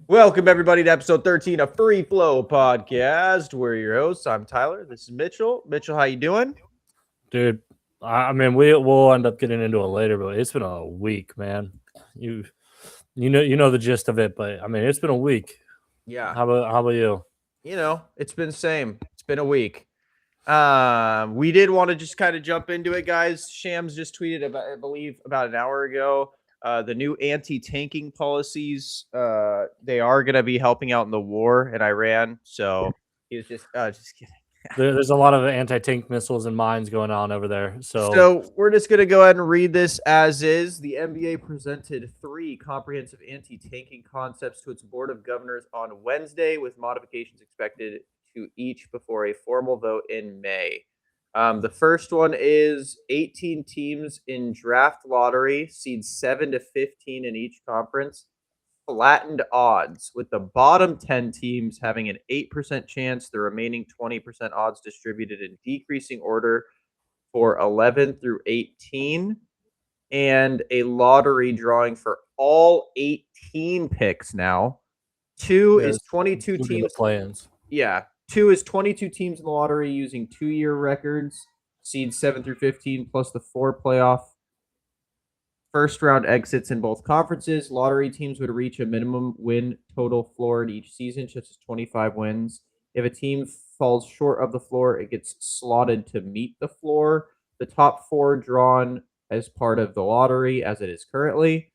Welcome everybody to episode 13 of Free Flow Podcast. We're your hosts. I'm Tyler. This is Mitchell. Mitchell, how you doing? Dude, I mean, we'll end up getting into it later, but it's been a week, man. You you know the gist of it, but I mean, it's been a week. Yeah, How about you? it's been the same. It's been a week. We did want to just kind of jump into it, guys. Shams just tweeted about, I believe, about an hour ago. The new anti-tanking policies. They are going to be helping out in the war in Iran. So he was just kidding. There's a lot of anti-tank missiles and mines going on over there. So So we're just going to go ahead and read this as is. The NBA presented 3 comprehensive anti-tanking concepts to its board of governors on Wednesday, with modifications expected to each before a formal vote in May. The first one is 18 teams in draft lottery, seeds 7 to 15 in each conference, flattened odds, with the bottom 10 teams having an 8% chance, the remaining 20% odds distributed in decreasing order for 11 through 18, and a lottery drawing for all 18 picks now. Two yeah, is 22 doing the teams. plans. Yeah. 2 is 22 teams in the lottery using 2-year records, seeds 7 through 15, plus the 4 playoff first round exits in both conferences. Lottery teams would reach a minimum win total floor in each season, such as 25 wins. If a team falls short of the floor, it gets slotted to meet the floor. The top 4 drawn as part of the lottery, as it is currently.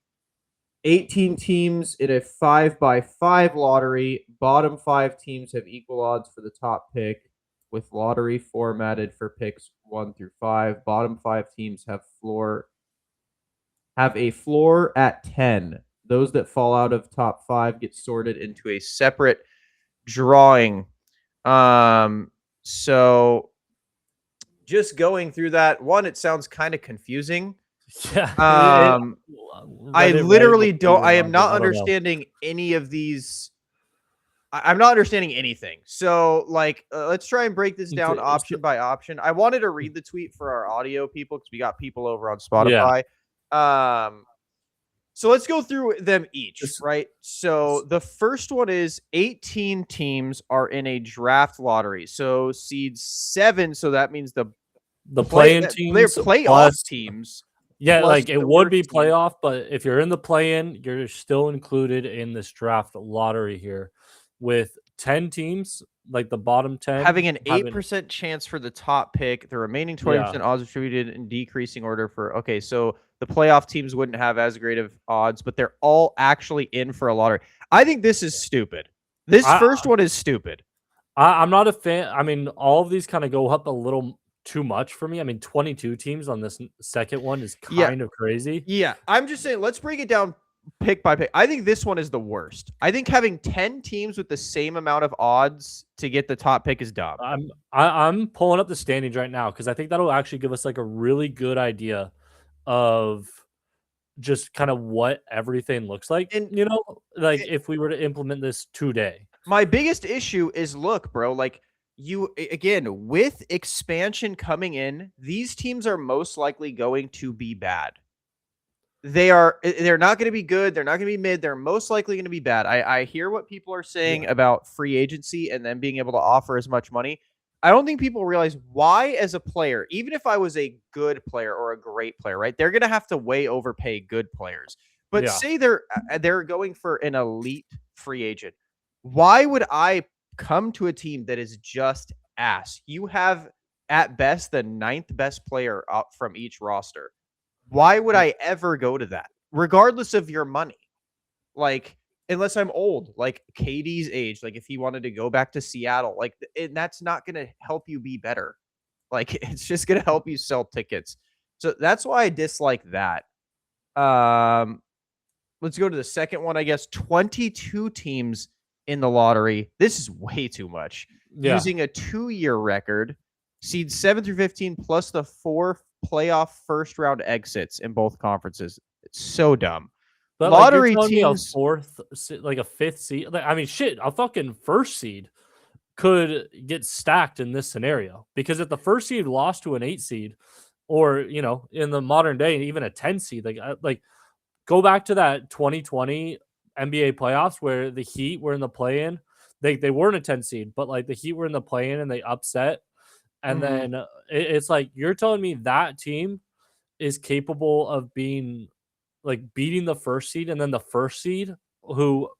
18 teams in a 5x5 lottery. Bottom 5 teams have equal odds for the top pick, with lottery formatted for picks 1 through 5. Bottom 5 teams have a floor at 10. Those that fall out of top 5 get sorted into a separate drawing. So just going through that, one, it sounds kind of confusing. Yeah. I literally don't. I am not I don't know. understanding any of these. I'm not understanding anything. So, let's try and break this down option by option. I wanted to read the tweet for our audio people because we got people over on Spotify. So let's go through them each, right? So the first one is 18 teams are in a draft lottery. So seeds 7. So that means the play-in teams, they're playoff teams. Yeah, like it would be playoff, but if you're in the play-in, you're still included in this draft lottery here, with 10 teams, like the bottom 10 having an 8% chance for the top pick, the remaining 20% odds distributed in decreasing order for. Okay, so the playoff teams wouldn't have as great of odds, but they're all actually in for a lottery. I think this is stupid. This first one is stupid. I'm not a fan. I mean, all of these kind of go up a little too much for me. I mean, 22 teams on this second one is kind of crazy. Yeah, I'm just saying, let's break it down pick by pick. I think this one is the worst. I think having 10 teams with the same amount of odds to get the top pick is dumb. I'm pulling up the standings right now because I think that'll actually give us like a really good idea of just kind of what everything looks like. And like if we were to implement this today. My biggest issue is, look, bro, like, you again, with expansion coming in, these teams are most likely going to be bad. They're not going to be good. They're not going to be mid. They're most likely going to be bad. I hear what people are saying about free agency and then being able to offer as much money. I don't think people realize why, as a player, even if I was a good player or a great player, right, they're going to have to way overpay good players. But say they're going for an elite free agent. Why would I come to a team that is just ass? You have at best the 9th best player up from each roster. Why would I ever go to that, regardless of your money? Like, unless I'm old, like KD's age, like if he wanted to go back to Seattle, like, and that's not going to help you be better. Like, it's just going to help you sell tickets. So that's why I dislike that. Let's go to the second one, I guess. 22 teams in the lottery. This is way too much. Using a 2-year record, seeds 7 through 15 plus the 4 playoff first round exits in both conferences. It's so dumb. But lottery teams, a 5th seed. I mean, shit, a fucking first seed could get stacked in this scenario, because if the first seed lost to an 8 seed, or in the modern day, even a 10 seed, like go back to that 2020 NBA playoffs where the Heat were in the play-in. They weren't a 10 seed, but like the Heat were in the play-in and they upset. And Mhm. then it's like you're telling me that team is capable of being like beating the first seed, and then the first seed who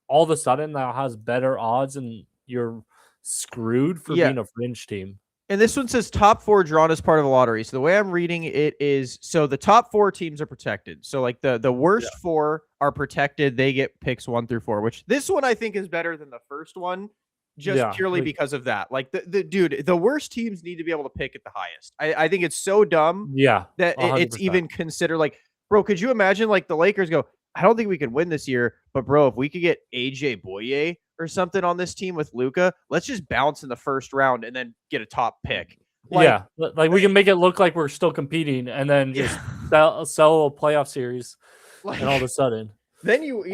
all of a sudden now has better odds, and you're screwed for Yeah. being a fringe team. And this one says top 4 drawn as part of a lottery. So the way I'm reading it is, so the top 4 teams are protected. So like the worst 4 are protected. They get picks 1 through 4, which this one I think is better than the first one, just Yeah, purely like, because of that. Like the dude, the worst teams need to be able to pick at the highest. I think it's so dumb yeah, that it's 100%. even considered. Like, bro, could you imagine like the Lakers go, I don't think we can win this year, but bro, if we could get AJ Boye or something on this team with Luca, let's just bounce in the first round and then get a top pick. Like, Yeah, like we can make it look like we're still competing, and then just yeah. sell a playoff series, Like, and all of a sudden, then you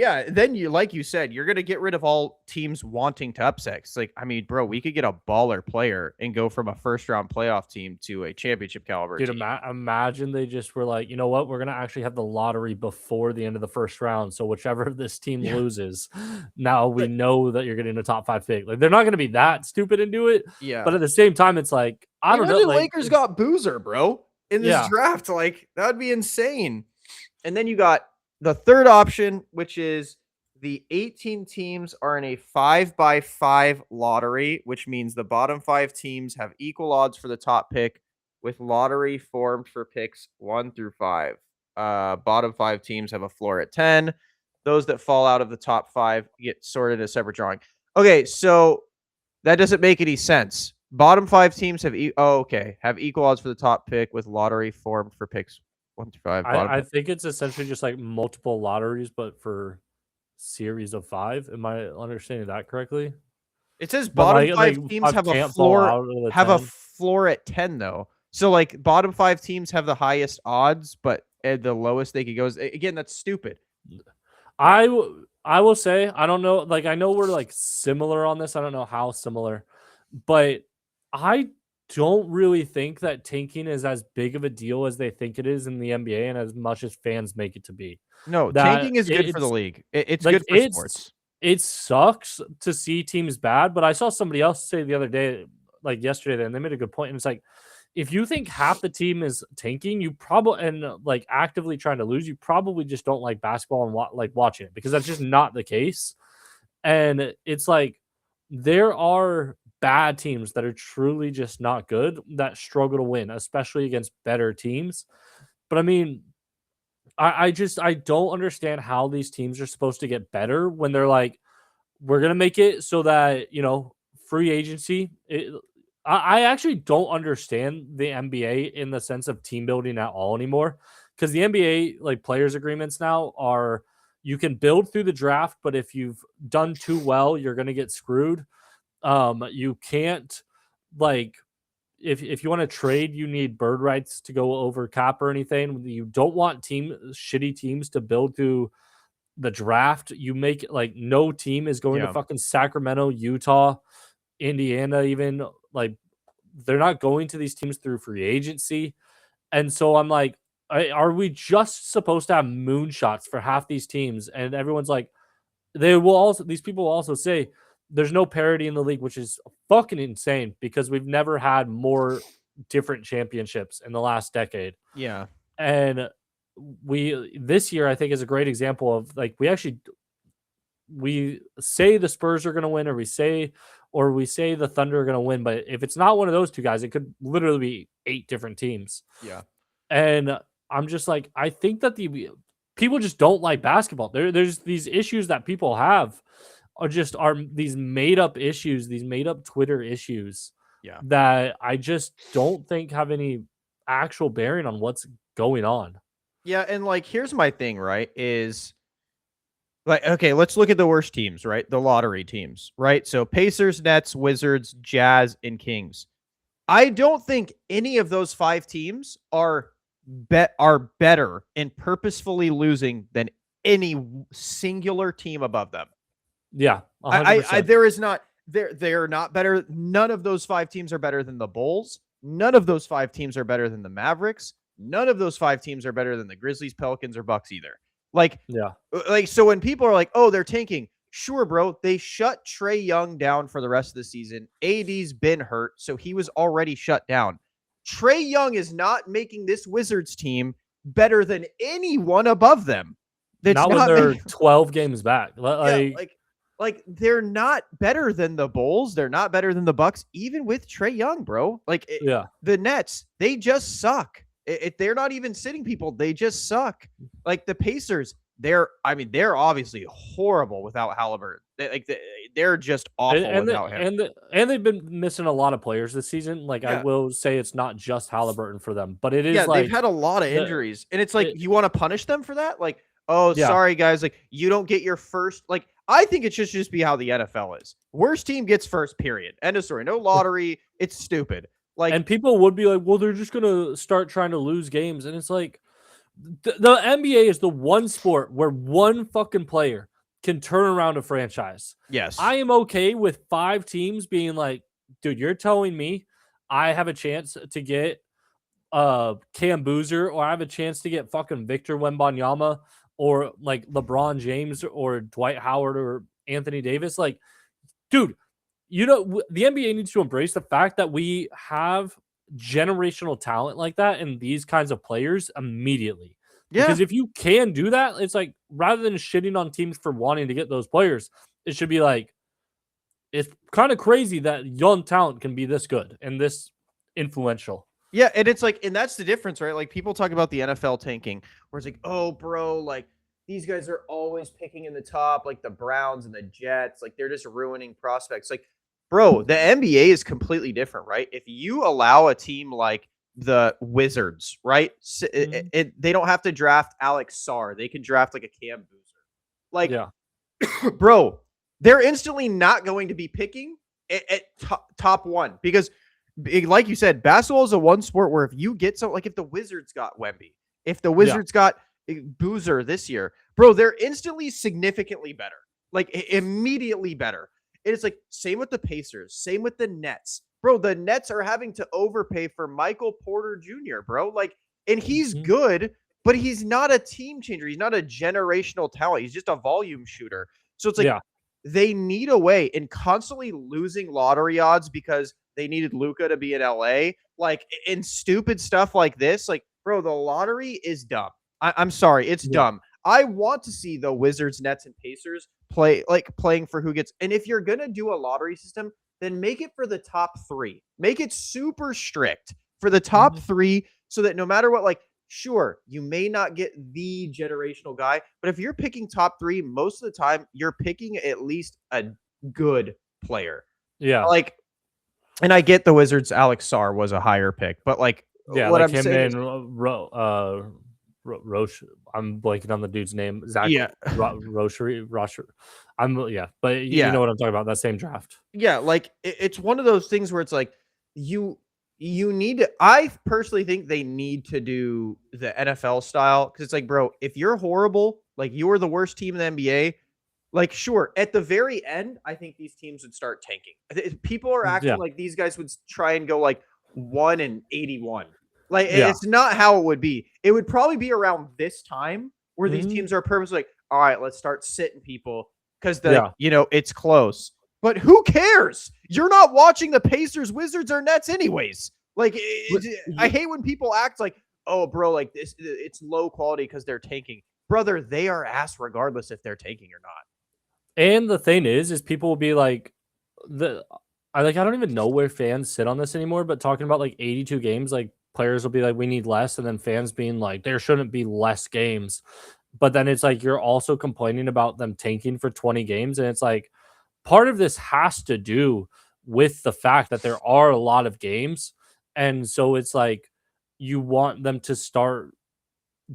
like you said, you're gonna get rid of all teams wanting to upset. It's like, I mean, bro, we could get a baller player and go from a first round playoff team to a championship caliber dude, team. imagine they just were like, you know what, we're gonna actually have the lottery before the end of the first round, so whichever this team Yeah. loses, now we But know that you're getting a top 5 pick. Like they're not gonna be that stupid and do it, yeah. but at the same time, it's like I don't know, Imagine like Lakers got Boozer, bro, in this yeah, draft. Like, that would be insane. And then you got the third option, which is the 18 teams are in a 5x5 lottery, which means the bottom 5 teams have equal odds for the top pick, with lottery formed for picks 1 through 5. Bottom 5 teams have a floor at 10. Those that fall out of the top 5 get sorted as separate drawing. Okay, so that doesn't make any sense. Bottom 5 teams have have equal odds for the top pick, with lottery formed for picks 1 through 5. Bottom I think it's essentially just like multiple lotteries, but for series of 5. Am I understanding that correctly? It says But bottom like 5 teams 5 have a can't fall floor out of the 10. at 10 though. So like bottom 5 teams have the highest odds, but the lowest they could go is, again, that's stupid. I will say, I don't know, like I know we're like similar on this. I don't know how similar, but I don't really think that tanking is as big of a deal as they think it is in the NBA and as much as fans make it to be. No, That tanking is good for the it's league. It's like good for sports. it sucks to see teams bad, but I saw somebody else say the other day, like yesterday, and they made a good point. And it's like, if you think half the team is tanking, you probably like actively trying to lose, you probably just don't like basketball and like watching it, because that's just not the case. And it's like there are bad teams that are truly just not good that struggle to win, especially against better teams. But I mean, I don't understand how these teams are supposed to get better when they're like, we're gonna make it so that free agency. I actually don't understand the NBA in the sense of team building at all anymore, because the NBA like players agreements now are you can build through the draft, but if you've done too well, you're gonna get screwed. You can't like if you want to trade, you need bird rights to go over cap or anything. You don't want shitty teams to build through the draft. You make like no team is going to Yeah. fucking Sacramento, Utah, Indiana, even like they're not going to these teams through free agency. And so I'm like, are we just supposed to have moonshots for half these teams? And everyone's like, these people will also say there's no parity in the league, which is fucking insane because we've never had more different championships in the last decade. Yeah. And this year I think is a great example of like we say the Spurs are going to win, or we say the Thunder are going to win, but if it's not one of those two guys, it could literally be 8 different teams. Yeah. And I'm just like, I think that the people just don't like basketball. There's these issues that people have are these made up issues, these made up Twitter issues. Yeah. That I just don't think have any actual bearing on what's going on. Yeah, and like here's my thing, right? Is like, okay, let's look at the worst teams, right? The lottery teams, right? So Pacers, Nets, Wizards, Jazz, and Kings. I don't think any of those 5 teams are better in purposefully losing than any singular team above them. Yeah, 100%. There is not they're not better. None of those 5 teams are better than the Bulls. None of those 5 teams are better than the Mavericks. None of those 5 teams are better than the Grizzlies, Pelicans, or Bucks either. Like, Yeah. So when people are like, "Oh, they're tanking," sure, bro. They shut Trae Young down for the rest of the season. AD's been hurt, so he was already shut down. Trae Young is not making this Wizards team better than anyone above them. That's Not when not they're making, 12 games back. yeah, like they're not better than the Bulls. They're not better than the Bucks, even with Trae Young, bro. Yeah. The Nets, they just suck. They're not even sitting people. They just suck. Like the Pacers, they're obviously horrible without Halliburton. They're just awful without him. And they've been missing a lot of players this season. Like, I Yeah. will say it's not just Halliburton for them, but it is Yeah, they've like had a lot of the injuries. And it's like, it you want to punish them for that? Like, oh, yeah. sorry guys, like you don't get your first. Like, I think it should just be how the NFL is. Worst team gets first, period. End of story. No lottery. It's stupid. Like, And people would be like, well, they're just gonna start trying to lose games. And it's like the NBA is the one sport where one fucking player can turn around a franchise. yes. I am okay with 5 teams being like, dude, you're telling me I have a chance to get Cam Boozer, or I have a chance to get fucking Victor Wembanyama, or like LeBron James or Dwight Howard or Anthony Davis. Like, dude, the NBA needs to embrace the fact that we have generational talent like that and these kinds of players immediately. Yeah. Because if you can do that, it's like, rather than shitting on teams for wanting to get those players, it should be like, it's kind of crazy that young talent can be this good and this influential. Yeah, and it's like, and that's the difference, right? Like, people talk about the NFL tanking, where it's like, oh, bro, like these guys are always picking in the top, like the Browns and the Jets, like they're just ruining prospects. Like, bro, the NBA is completely different, right? If you allow a team like the Wizards, right, they don't have to draft Alex Sarr; they can draft like a Cam Boozer. Like, Yeah. bro, they're instantly not going to be picking at top one, because like you said, basketball is a one sport where if you get like if the Wizards got Wemby, if the Wizards got Boozer this year, bro, they're instantly significantly better, like immediately better. And it's like, same with the Pacers, same with the Nets, bro. The Nets are having to overpay for Michael Porter Jr., bro. Like, and he's good, but he's not a team changer. He's not a generational talent. He's just a volume shooter. So it's like, they need a way, and constantly losing lottery odds because they needed Luka to be in LA, like in stupid stuff like this. Like, bro, the lottery is dumb. I'm sorry, it's dumb. I want to see the Wizards, Nets, and Pacers playing for who gets. And if you're gonna do a lottery system, then make it for the top 3. Make it super strict for the top 3, so that no matter what, like, sure, you may not get the generational guy, but if you're picking top 3, most of the time you're picking at least a good player. Yeah. Like, and I get the Wizards, Alex Sarr was a higher pick, but like, yeah, what like I'm him saying and Roche. I'm blanking on the dude's name. Zach. Yeah. Rochery. But Yeah. you know what I'm talking about. That same draft. Yeah, like it's one of those things where it's like you need to. I personally think they need to do the NFL style, because it's like, bro, if you're horrible, like you're the worst team in the NBA, like, sure, at the very end, I think these teams would start tanking. People are acting like these guys would try and go like 1-81. Like, it's not how it would be. It would probably be around this time where these teams are purposely like, all right, let's start sitting people because it's close. But who cares? You're not watching the Pacers, Wizards, or Nets anyways. Like, I hate when people act like, oh, bro, like this, it's low quality because they're tanking. Brother, they are ass regardless if they're tanking or not. And the thing is people will be like, I don't even know where fans sit on this anymore, but talking about like 82 games, like players will be like, we need less, and then fans being like, there shouldn't be less games. But then it's like, you're also complaining about them tanking for 20 games, and it's like, part of this has to do with the fact that there are a lot of games, and so it's like, you want them to start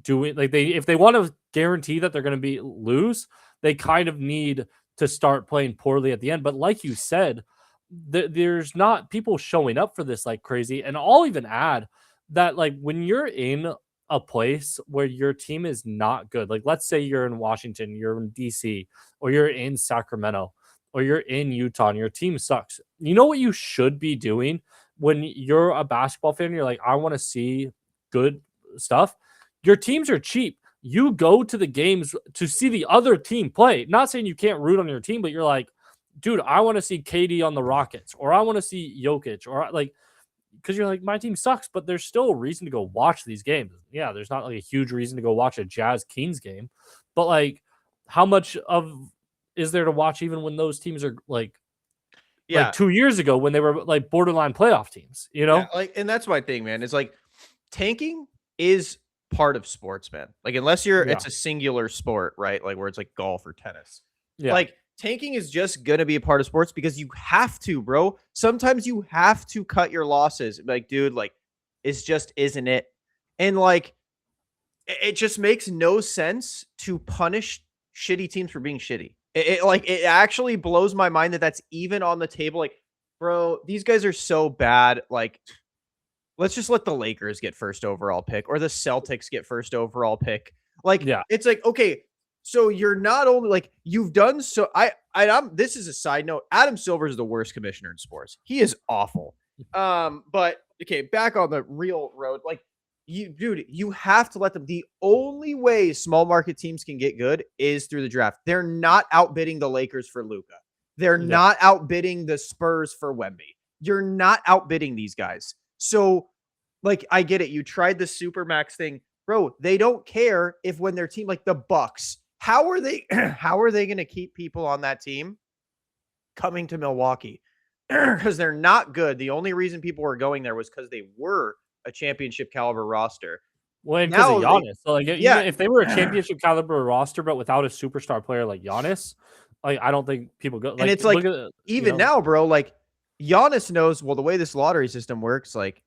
doing, like, if they want to guarantee that they're going to lose, they kind of need to start playing poorly at the end. But like you said, there's not people showing up for this like crazy. And I'll even add that, like, when you're in a place where your team is not good, like let's say you're in Washington, you're in DC, or you're in Sacramento, or you're in Utah, and your team sucks. You know what you should be doing when you're a basketball fan? You're like, I want to see good stuff. Your teams are cheap. you go to the games to see the other team play. Not saying you can't root on your team, but you're like, dude, I want to see KD on the Rockets, or I want to see Jokic, or like, because you're like, my team sucks, but there's still a reason to go watch these games. Yeah, there's not like a huge reason to go watch a Jazz Kings game, but like, how much of is there to watch even when those teams are like 2 years ago when they were like borderline playoff teams, you know? Yeah, like, and that's my thing, man. It's like tanking is part of sports, man. Like, unless it's a singular sport, right? Like where it's like golf or tennis. Yeah. Like tanking is just gonna be a part of sports because you have to, bro. Sometimes you have to cut your losses. Like, dude, like it's just isn't it? And like it just makes no sense to punish shitty teams for being shitty. It actually blows my mind that that's even on the table. Like, bro, these guys are so bad. Like, let's just let the Lakers get first overall pick or the Celtics get first overall pick. Like, it's like, okay, so you're not only like you've done so. I'm this is a side note. Adam Silver is the worst commissioner in sports. He is awful. But okay, back on the real road. Like, you have to let them. The only way small market teams can get good is through the draft. They're not outbidding the Lakers for Luka. They're not outbidding the Spurs for Wemby. You're not outbidding these guys. So, like, I get it. You tried the Supermax thing, bro. They don't care if when their team, like the Bucks, how are they going to keep people on that team coming to Milwaukee? Because they're not good. The only reason people were going there was because they were a championship caliber roster. Well, because of Giannis. So like, even if they were a championship caliber roster, but without a superstar player like Giannis, like I don't think people go. Like, and it's like even now, bro. Like Giannis knows. Well, the way this lottery system works, like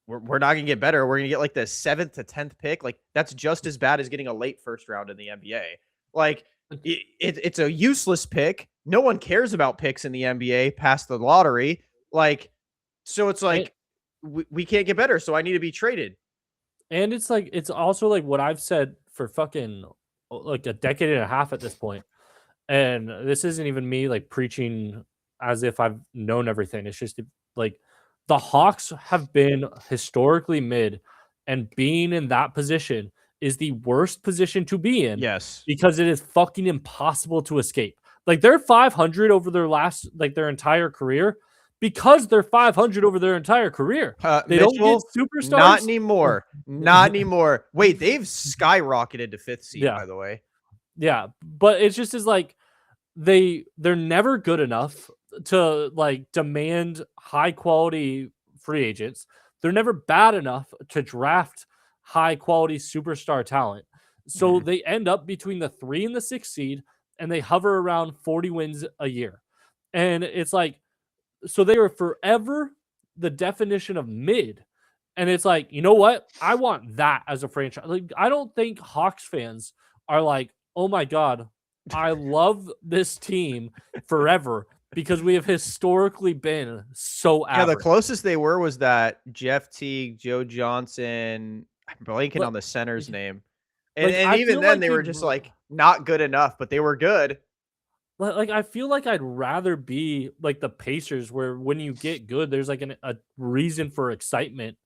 we're not gonna get better. We're gonna get like the 7th to 10th pick. Like that's just as bad as getting a late first round in the NBA. Like it's a useless pick. No one cares about picks in the NBA past the lottery. Like, so it's like. We can't get better, so I need to be traded. And it's like it's also like what I've said for fucking like a decade and a half at this point. And this isn't even me like preaching as if I've known everything. It's just like the Hawks have been historically mid, and being in that position is the worst position to be in. Yes. Because it is fucking impossible to escape. Like they're 500 over their entire career. Because they're 500 over their entire career. They Mitchell, don't get superstars. Not anymore. Not anymore. Wait, they've skyrocketed to 5th seed, by the way. Yeah, but it's just as like they're never good enough to like demand high quality free agents. They're never bad enough to draft high quality superstar talent. So they end up between the 3 and the 6 seed, and they hover around 40 wins a year. And it's like, so they were forever the definition of mid. And it's like, you know what? I want that as a franchise. Like, I don't think Hawks fans are like, oh my God, I love this team forever because we have historically been so average. Yeah, the closest they were was that Jeff Teague, Joe Johnson, I'm blanking on the center's name. And even then they were just like not good enough, but they were good. Like I feel like I'd rather be like the Pacers, where when you get good, there's like a reason for excitement,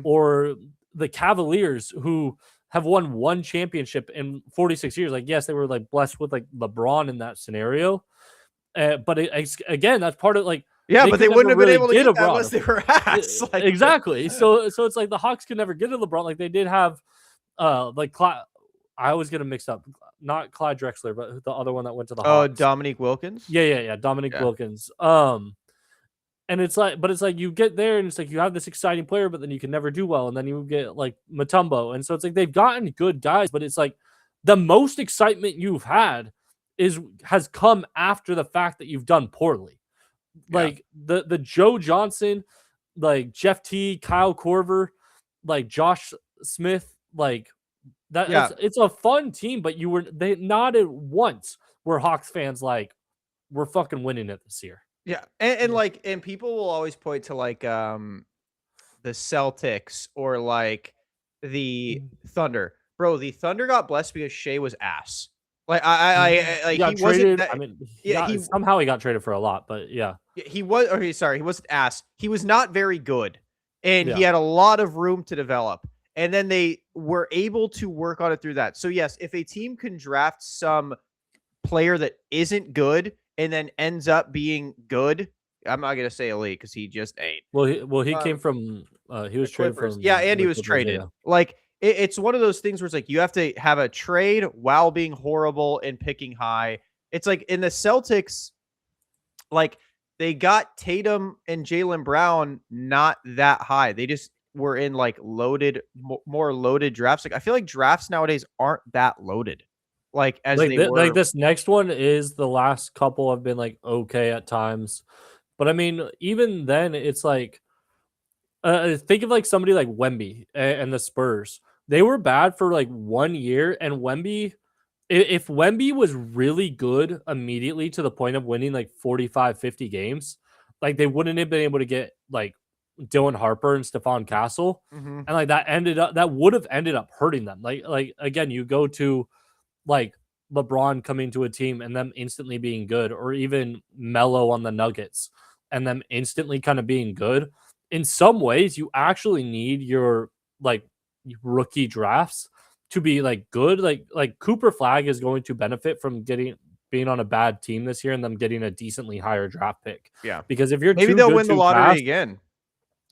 or the Cavaliers, who have won one championship in 46 years. Like, yes, they were like blessed with like LeBron in that scenario, but again, that's part of like but they wouldn't have been able to get that unless they were ass. Like, exactly. So it's like the Hawks could never get a LeBron. Like they did have, like I always get them mixed up. Not Clyde Drexler, but the other one that went to the Hawks. Oh, Dominique Wilkins? Yeah. Dominique Wilkins. And it's like, but it's like you get there and it's like you have this exciting player, but then you can never do well. And then you get like Mutombo. And so it's like they've gotten good guys, but it's like the most excitement you've had has come after the fact that you've done poorly. Like the Joe Johnson, like Jeff T, Kyle Korver, like Josh Smith, like that it's a fun team, but they not at once were Hawks fans like we're fucking winning it this year. Yeah. And people will always point to like the Celtics or like the Thunder. Bro, the Thunder got blessed because Shea was ass. Like he traded. Somehow he got traded for a lot, but he wasn't ass. He was not very good, and he had a lot of room to develop. And then they we're able to work on it through that. So yes, if a team can draft some player that isn't good and then ends up being good, I'm not gonna say elite because he just ain't. He came Um, from he the was traded Clippers, from yeah, and he the was Clippers, traded. yeah. Like it's one of those things where it's like you have to have a trade while being horrible and picking high. It's like in the Celtics, like they got Tatum and Jaylen Brown not that high. They just were in like loaded, more loaded drafts. Like I feel like drafts nowadays aren't that loaded, like as Like they were. this next one is the last couple have been like okay at times, but I mean even then it's like think of like somebody like Wemby and the Spurs. They were bad for like 1 year, and Wemby, if Wemby was really good immediately to the point of winning like 45, 50 games, like they wouldn't have been able to get like Dylan Harper and Stephon Castle. Mhm. And like that would have ended up hurting them. Like again, you go to like LeBron coming to a team and them instantly being good, or even Melo on the Nuggets and them instantly kind of being good. In some ways, you actually need your like rookie drafts to be like good. Like Cooper Flag is going to benefit from being on a bad team this year and them getting a decently higher draft pick. Yeah, Because if you're maybe too they'll good win the too lottery fast, again.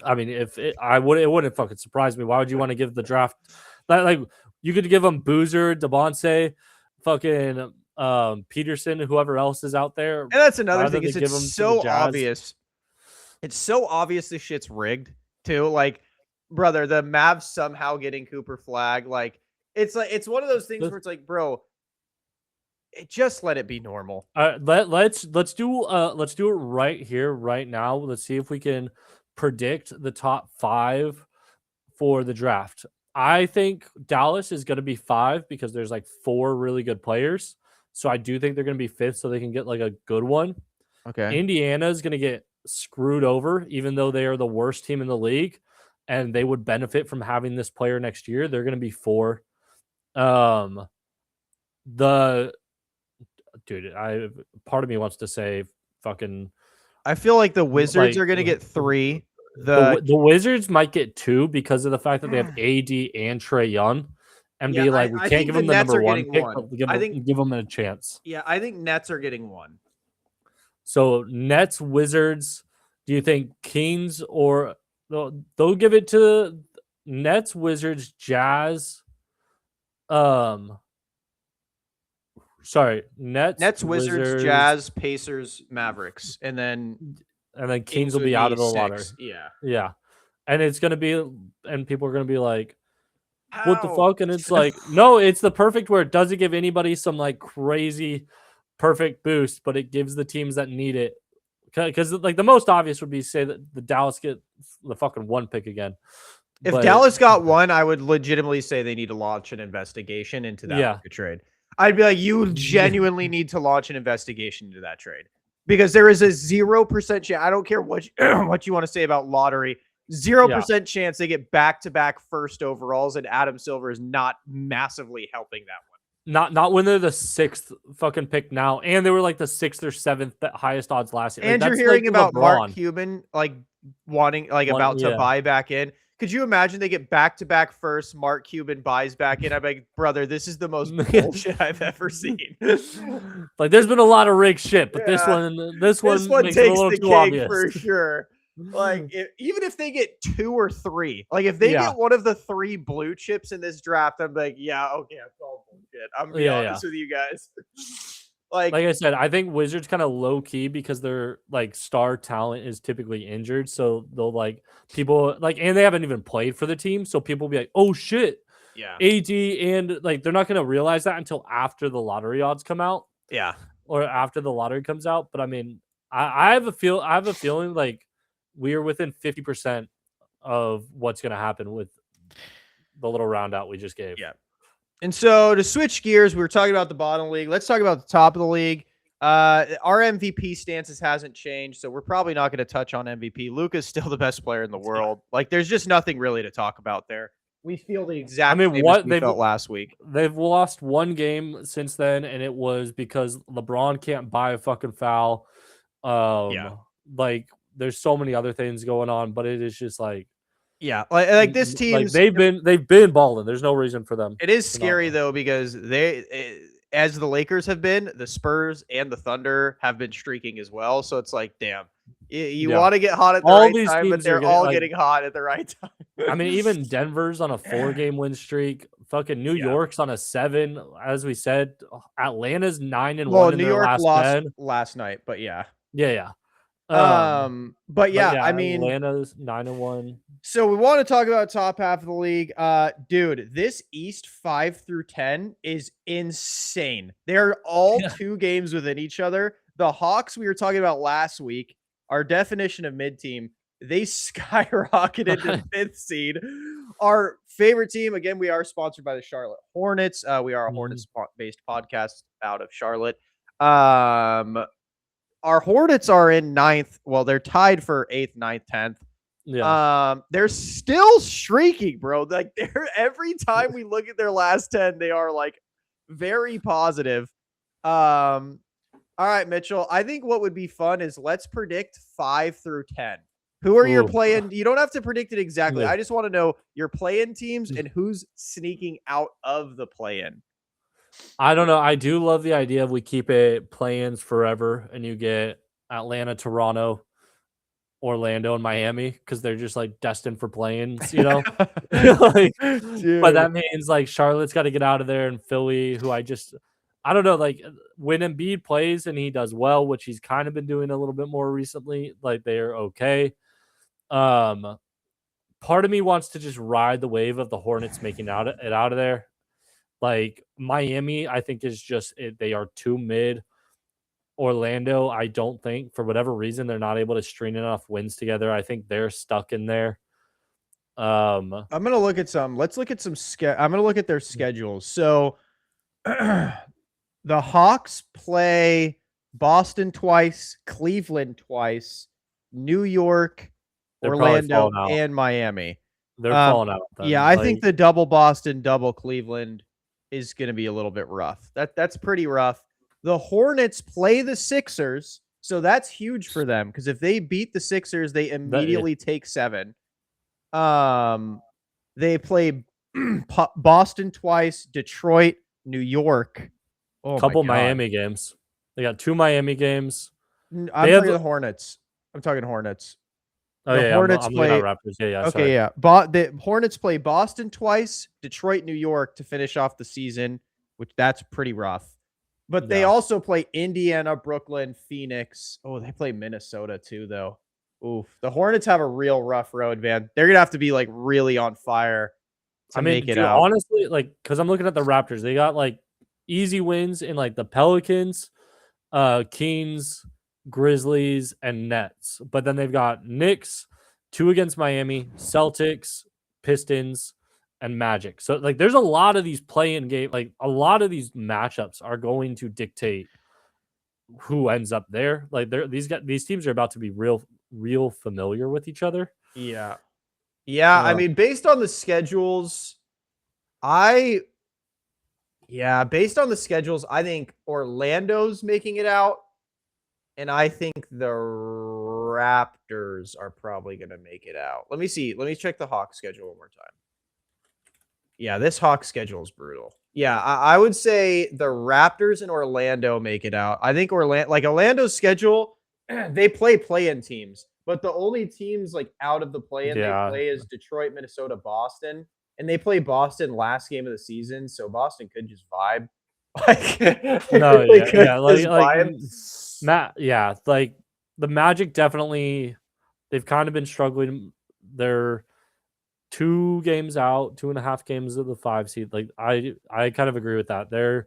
I mean, it wouldn't fucking surprise me. Why would you want to give the draft like you could give them Boozer, DeBonce, fucking Peterson, whoever else is out there, And that's another rather thing than is give it's them to the so Jazz. obvious. It's so obvious this shit's rigged too. Like, brother, the Mavs somehow getting Cooper Flag. Like, it's one of those things where it's like, bro, just let it be normal. Let's do it right here, right now. Let's see if we can predict the top 5 for the draft. I think Dallas is going to be 5 because there's like 4 really good players. So I do think they're going to be 5th so they can get like a good one. Okay. Indiana is going to get screwed over, even though they are the worst team in the league, and they would benefit from having this player next year. They're going to be 4. The dude, part of me wants to say fucking. I feel like the Wizards are going to get 3. The Wizards might get 2 because of the fact that they have AD and Trae Young, and be like, we I can't think give the them the Nets number are 1 getting pick, 1. but give them a chance. Yeah, I think Nets are getting 1. So Nets, Wizards. Do you think Kings or they'll give it to Nets, Wizards, Jazz? Sorry, Nets, Wizards, Jazz, Pacers, Mavericks, and then Kings will be out of the 6. lottery. Yeah. Yeah, and it's gonna be, and people are gonna be like, what the How? fuck? And it's like, no, it's the perfect where it doesn't give anybody some like crazy perfect boost, but it gives the teams that need it. Because like the most obvious would be say that the Dallas get the fucking 1 pick again. If Dallas got 1, I would legitimately say they need to launch an investigation into that trade. I'd be like, you genuinely need to launch an investigation into that trade because there is a 0% chance. I don't care what what you want to say about lottery. 0% chance they get back-to-back first overalls, and Adam Silver is not massively helping that one. Not when they're the 6th fucking pick now, and they were like the 6th or 7th highest odds last year. And like, you're hearing like about LeBron. Mark Cuban like wanting about to buy back in. Could you imagine they get back-to-back first, Mark Cuban buys back in? I'm like, brother, this is the most bullshit I've ever seen. Like, there's been a lot of rigged shit, but this one takes makes it a little the too cake obvious. for sure. Like, even if they get 2 or 3, like if they get one of the 3 blue chips in this draft, I'm like, yeah, okay, it's all bullshit. I'm gonna be honest with you guys. Like I said, I think Wizards kind of low key because their like star talent is typically injured, so they'll like people like, and they haven't even played for the team, so people will be like, oh shit, yeah, AD, and like they're not gonna realize that until after the lottery odds come out, or after the lottery comes out. But I mean, I have a feeling like we are within 50% of what's gonna happen with the little round out we just gave. Yeah. And so to switch gears, we were talking about the bottom league. Let's talk about the top of the league. Our MVP stances hasn't changed, so we're probably not going to touch on MVP. Luka's still the best player in the world. Like, there's just nothing really to talk about there. We feel the exact same as we felt last week. They've lost 1 game since then, and it was because LeBron can't buy a fucking foul. Like, there's so many other things going on, but it is just like, Yeah, like this Like team's they've been balling. There's no reason for them. It is to not scary win. though because as the Lakers have been, the Spurs and the Thunder have been streaking as well. So it's like, damn, you Yeah, want to get hot at the all right these time, but teams are they're getting all like. getting hot at the right time. I mean, even Denver's on a 4-game win streak. Fucking New Yeah. York's on a 7. As we said, Atlanta's 9-1 Well, in New their York last lost 10. last night, but yeah. Yeah. But But yeah, yeah, I mean, Atlanta's 9-1. so we want to talk about top half of the league. Dude, this East 5 through 10 is insane. They're all Yeah. 2 games within each other. The Hawks we were talking about last week, our definition of mid-team, they skyrocketed to 5th seed. Our favorite team, again, we are sponsored by the Charlotte Hornets. We are a Hornets-based podcast out of Charlotte. Our Hornets are in 9th. Well, they're tied for 8th, 9th, 10th. Yeah. They're still streaking, bro. Like they're every time we look at their last 10, they are like very positive. All right, Mitchell. I think what would be fun is let's predict 5 through 10. Who are your Ooh. playing? You don't have to predict it exactly. Yeah. I just want to know your play-in teams and who's sneaking out of the play-in. I don't know. I do love the idea of we keep it play-ins forever and you get Atlanta, Toronto, Orlando, and Miami because they're just like destined for play-ins, you know? Like, but that means like Charlotte's got to get out of there, and Philly, who I don't know, like when Embiid plays and he does well, which he's kind of been doing a little bit more recently, like they're okay. Part of me wants to just ride the wave of the Hornets making it out of there. Like Miami, I think is they are too mid. Orlando, I don't think for whatever reason they're not able to string enough wins together. I think they're stuck in there. I'm gonna look at some. Let's look at some. I'm gonna look at their schedules. So, the Hawks play Boston twice, Cleveland twice, New York, Orlando, and Miami. They're falling out. Yeah, I think the double Boston, double Cleveland is going to be a little bit rough. That's pretty rough. The Hornets play the Sixers, so that's huge for them because if they beat the Sixers, they immediately take 7. They play Boston twice, Detroit, New York. Oh, couple Miami games. They got 2 Miami games. I'm talking the Hornets. I'm talking Hornets. Oh, the Hornets I'm play Raptors. Yeah. Okay, sorry. yeah. But the Hornets play Boston twice, Detroit, New York to finish off the season, which that's pretty rough. But they also play Indiana, Brooklyn, Phoenix. Oh, they play Minnesota too, though. Oof. The Hornets have a real rough road, man. They're gonna have to be like really on fire to make it out. Honestly, like, because I'm looking at the Raptors, they got like easy wins in like the Pelicans, Kings, Grizzlies, and Nets. But then they've got Knicks, 2 against Miami, Celtics, Pistons, and Magic. So like there's a lot of these play-in game, like a lot of these matchups are going to dictate who ends up there. Like these teams are about to be real familiar with each other. Yeah. I mean, based on the schedules, based on the schedules, I think Orlando's making it out. And I think the Raptors are probably going to make it out. Let me see. Let me check the Hawks schedule one more time. Yeah, this Hawks schedule is brutal. Yeah, I would say the Raptors and Orlando make it out. I think Orlando's schedule, they play-in teams. But the only teams like out of the play-in they play is Detroit, Minnesota, Boston. And they play Boston last game of the season. So Boston could just vibe. Like the Magic definitely, they've kind of been struggling. They're 2 games out, 2.5 games of the 5 seed. Like I kind of agree with that. Their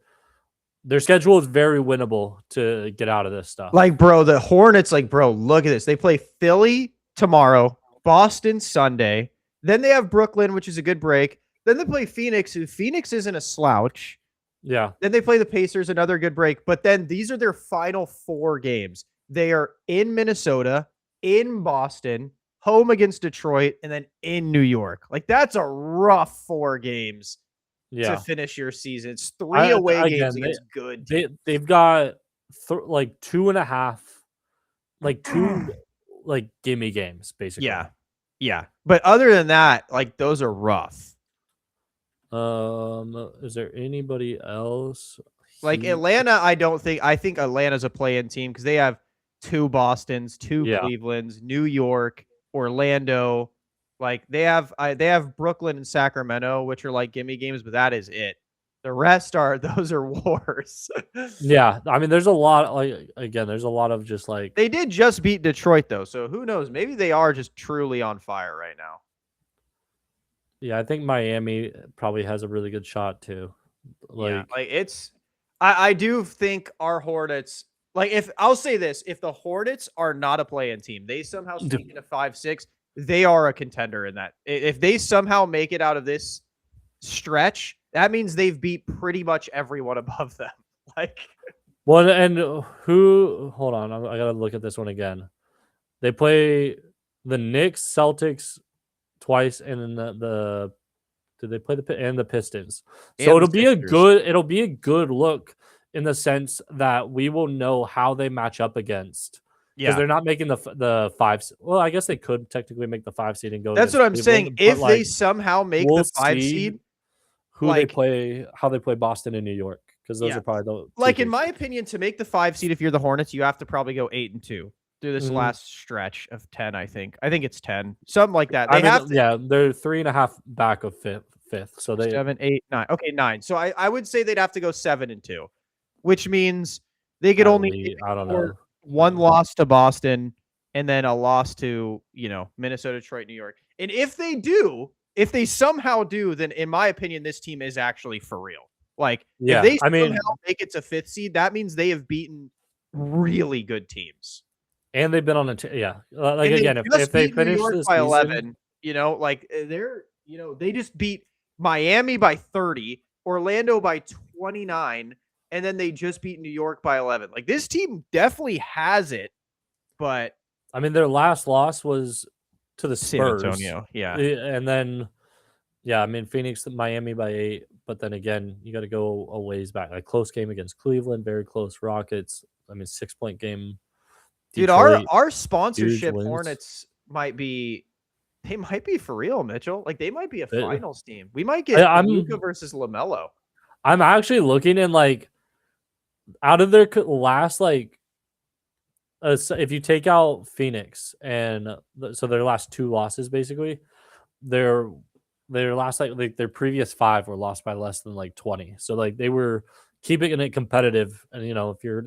schedule is very winnable to get out of this stuff. Like, bro, the Hornets, like, bro, look at this. They play Philly tomorrow, Boston Sunday. Then they have Brooklyn, which is a good break. Then they play Phoenix, who Phoenix isn't a slouch. Yeah. Then they play the Pacers, another good break. But then these are their final 4 games. They are in Minnesota, in Boston, home against Detroit, and then in New York. Like, that's a rough 4 games to finish your season. It's 3 away games against good teams. They've got like 2.5, like 2 like gimme games, basically. Yeah. Yeah, but other than that, like those are rough. Is there anybody else? Like Heat. Atlanta, I think Atlanta's a play-in team because they have 2 Bostons, 2 Yeah. Clevelands, New York, Orlando. Like they have Brooklyn and Sacramento, which are like gimme games, but that is it. The rest are those are wars. Yeah. I mean, there's a lot. Like again, there's a lot of just like They did just beat Detroit though, so who knows? Maybe they are just truly on fire right now. yeah. I think Miami probably has a really good shot too. Yeah, Like like it's I do think our Hornets like if I'll say this, if the Hornets are not a play-in team, they somehow sneak into 5-6, they are a contender in that. If they somehow make it out of this stretch, that means they've beat pretty much everyone above them. Like well, and who? Hold on, I gotta look at this one again. They play the Knicks, Celtics twice, and then the did they play and the Pistons? So and the it'll be a Sixers. good look in the sense that we will know how they match up against because Yeah. they're not making the five. Well, I guess they could technically make the 5 seed and go That's against what I'm saying. Cleveland, but If they like somehow make we'll the 5 see seed, who they like play, how they play Boston and New York because those yeah. are probably the two Like in big. my opinion, to make the 5 seed if you're the Hornets, you have to probably go 8-2 through this Mhm. last stretch of 10, I think. I think it's 10. Something like that. I They mean, have to yeah, they're 3.5 back of fifth. So they 7, 8, 9. Okay, 9. So I would say they'd have to go 7-2, which means they could at only least I don't afford know. one loss to Boston and then a loss to, you know, Minnesota, Detroit, New York. And if they somehow do, then in my opinion, this team is actually for real. Like if Yeah, they I somehow mean, make it to 5th seed, that means they have beaten really good teams. and they've been on yeah. Like And they again, if just they beat New finish York the by season, 11, you know, like they're, you know, they just beat Miami by 30, Orlando by 29, and then they just beat New York by 11. Like this team definitely has it, but I mean, their last loss was to the San Spurs, Antonio, yeah. and then yeah, I mean Phoenix, Miami by 8, but then again, you got to go a ways back. Like close game against Cleveland, very close. Rockets, I mean 6-point game. Dude, Detroit, our huge sponsorship wins. Hornets might be they might be for real, Mitchell. Like they might be a Uh, finals team. We might get Luka I'm versus LaMelo. I'm actually looking in like out of their last like so if you take out Phoenix and so their last 2 losses basically, their last like their previous 5 were lost by less than like 20. So like they were keeping it competitive, and you know if you're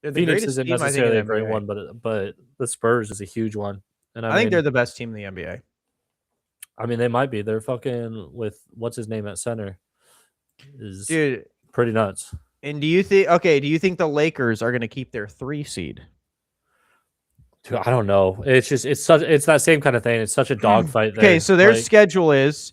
They're the Phoenix greatest isn't team I think in necessarily the a great NBA. one, but the Spurs is a huge one. And I think they're the best team in the NBA. I mean they might be. They're fucking with what's his name at center is Dude, pretty nuts. and do you think the Lakers are going to keep their 3 seed? Dude, I don't know. It's just it's that same kind of thing. It's such a dogfight there. Okay, so their Like, schedule is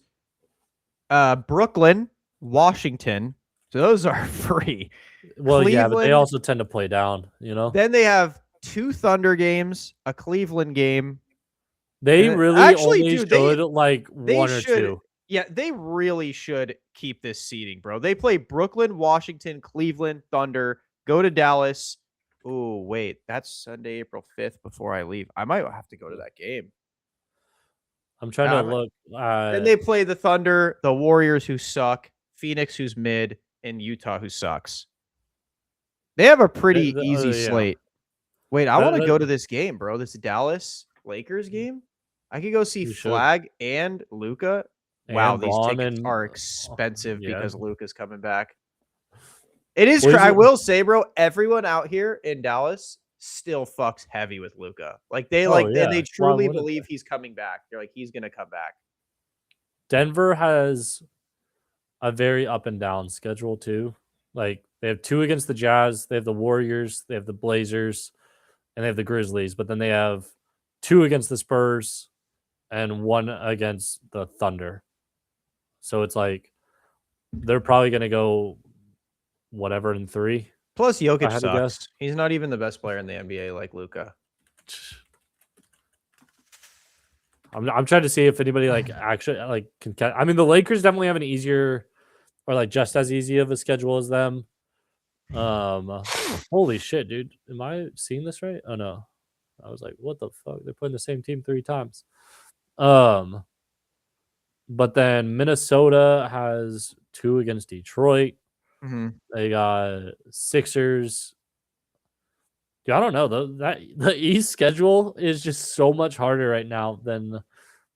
Brooklyn, Washington. So those are free. well, yeah, but they Cleveland, also tend to play down. You know, then they have 2 Thunder games, a Cleveland game. they And really actually, only dude, should like they 1 or should 2. yeah, they really should keep this seeding, bro. They play Brooklyn, Washington, Cleveland, Thunder, go to Dallas. Oh, wait, that's Sunday, April 5th before I leave. I might have to go to that game. I'm trying to look. Then they play the Thunder, the Warriors who suck, Phoenix who's mid, and Utah who sucks. They have a pretty easy yeah. slate. Wait, I want to That- go to this game, bro. This Dallas Lakers game. I could go see You should. Flag and Luca. Wow, And these Braun tickets and are expensive yeah. because Luca's coming back. It is. Well, I will say, bro, everyone out here in Dallas still fucks heavy with Luca. Like they Oh, yeah. they Why truly wouldn't believe he's coming back. They're like he's gonna come back. Denver has a very up and down schedule too. Like they have 2 against the Jazz, they have the Warriors, they have the Blazers, and they have the Grizzlies. But then they have 2 against the Spurs and 1 against the Thunder. So it's like they're probably going to go whatever in 3. Plus, I Jokic had to guess. sucks. He's not even the best player in the NBA like Luca. I'm trying to see if anybody like actually like can. I mean, the Lakers definitely have an easier or like just as easy of a schedule as them. Holy shit, dude! Am I seeing this right? Oh no, I was like, what the fuck? They're playing the same team 3 times. Um, but then Minnesota has 2 against Detroit. Mhm. They got Sixers. Yeah, I don't know. The East schedule is just so much harder right now than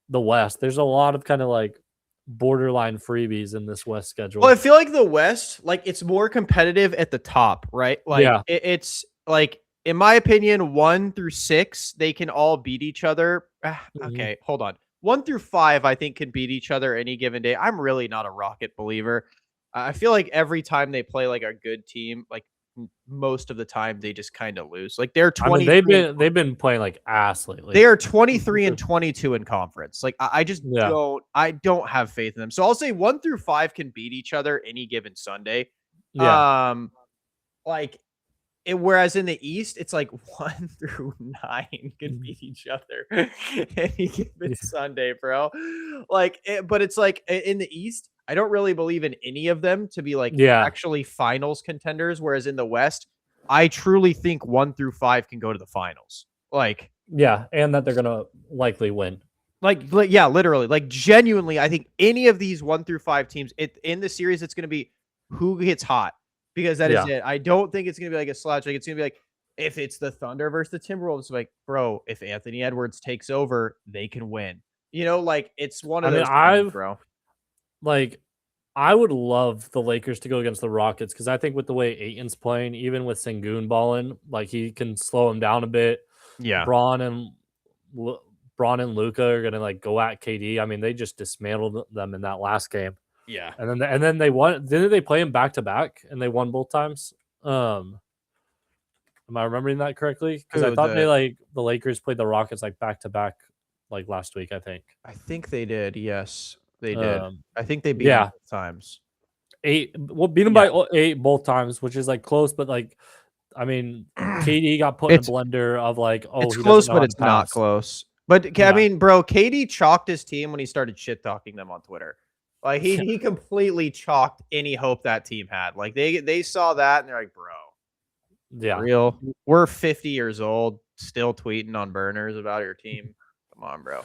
the West. There's a lot of kind of like borderline freebies in this West Well, I schedule. feel like the West, like it's more competitive at the top, right? Like Yeah. it's like, in my opinion, 1 through 6, they can all beat each other. Mhm. Okay, hold on. 1 through 5, I think, can beat each other any given day. I'm really not a Rocket believer. I feel like every time they play like a good team, like most of the time they just kind of lose. Like they're I mean, 23 and they've been playing like ass they lately. are 23 and 22 in conference. Like I just Yeah. don't have faith in them. So I'll say 1 through 5 can beat each other any given Sunday. Yeah. Um, like whereas in the East, it's like 1 through 9 can Mhm. beat each other any given Yeah. Sunday, bro. Like, but it's like in the East, I don't really believe in any of them to be like Yeah. actually finals contenders. Whereas in the West, I truly think 1 through 5 can go to the finals. Yeah, and that they're gonna likely win. Yeah, literally, like genuinely, I think any of these 1 through 5 teams in the series, it's going to be who gets hot because that is Yeah. it. I don't think it's going to be like a slouch. Like it's going to be like if it's the Thunder versus the Timberwolves, like bro, if Anthony Edwards takes over, they can win. Like it's one of I mean, those things, bro. like I would love the Lakers to go against the Rockets because I think with the way Aiton's playing, even with Sengun balling, like he can slow him down a bit. Yeah, Braun and Lu- Braun and Luca are gonna like go at KD. I mean, they just dismantled them in that last game, yeah. and then they won. Didn't they play him back to back and they won both times? Um, am I remembering that correctly? Because I Who thought they the? like the Lakers played the Rockets like back to back like last week. I think. I think they did. Yes, they did. Um, I think they beat them yeah, both times. 8. Well, beat them Yeah, by 8 both times, which is like close, but like I mean, KD got put in a it's blender of like, oh, It's he doesn't close, know but how to it's not pass. close. But I Yeah. mean, bro, KD chalked his team when he started shit talking them on Twitter. Like he Yeah. he completely chalked any hope that team had. Like they saw that and they're like, bro, for Yeah. real? We're 50 years old, still tweeting on burners about your team. Come on, bro.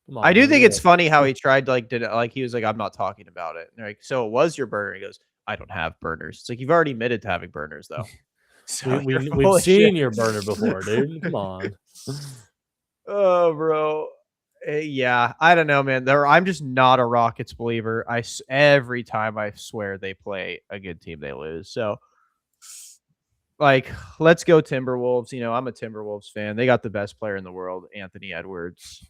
Come I on, do man. think Get it's it. funny how he tried to did it like he was like, I'm not talking about it. And they're like, so it was your burner. He goes, I don't have burners. It's like you've already admitted to having burners though. So you're We've full of shit. seen your burner before, dude. Come on. Oh, bro. Yeah, I don't know, man. I'm just not a Rockets believer. Every time I swear they play a good team, they lose. So, like, let's go Timberwolves. I'm a Timberwolves fan. They got the best player in the world, Anthony Edwards.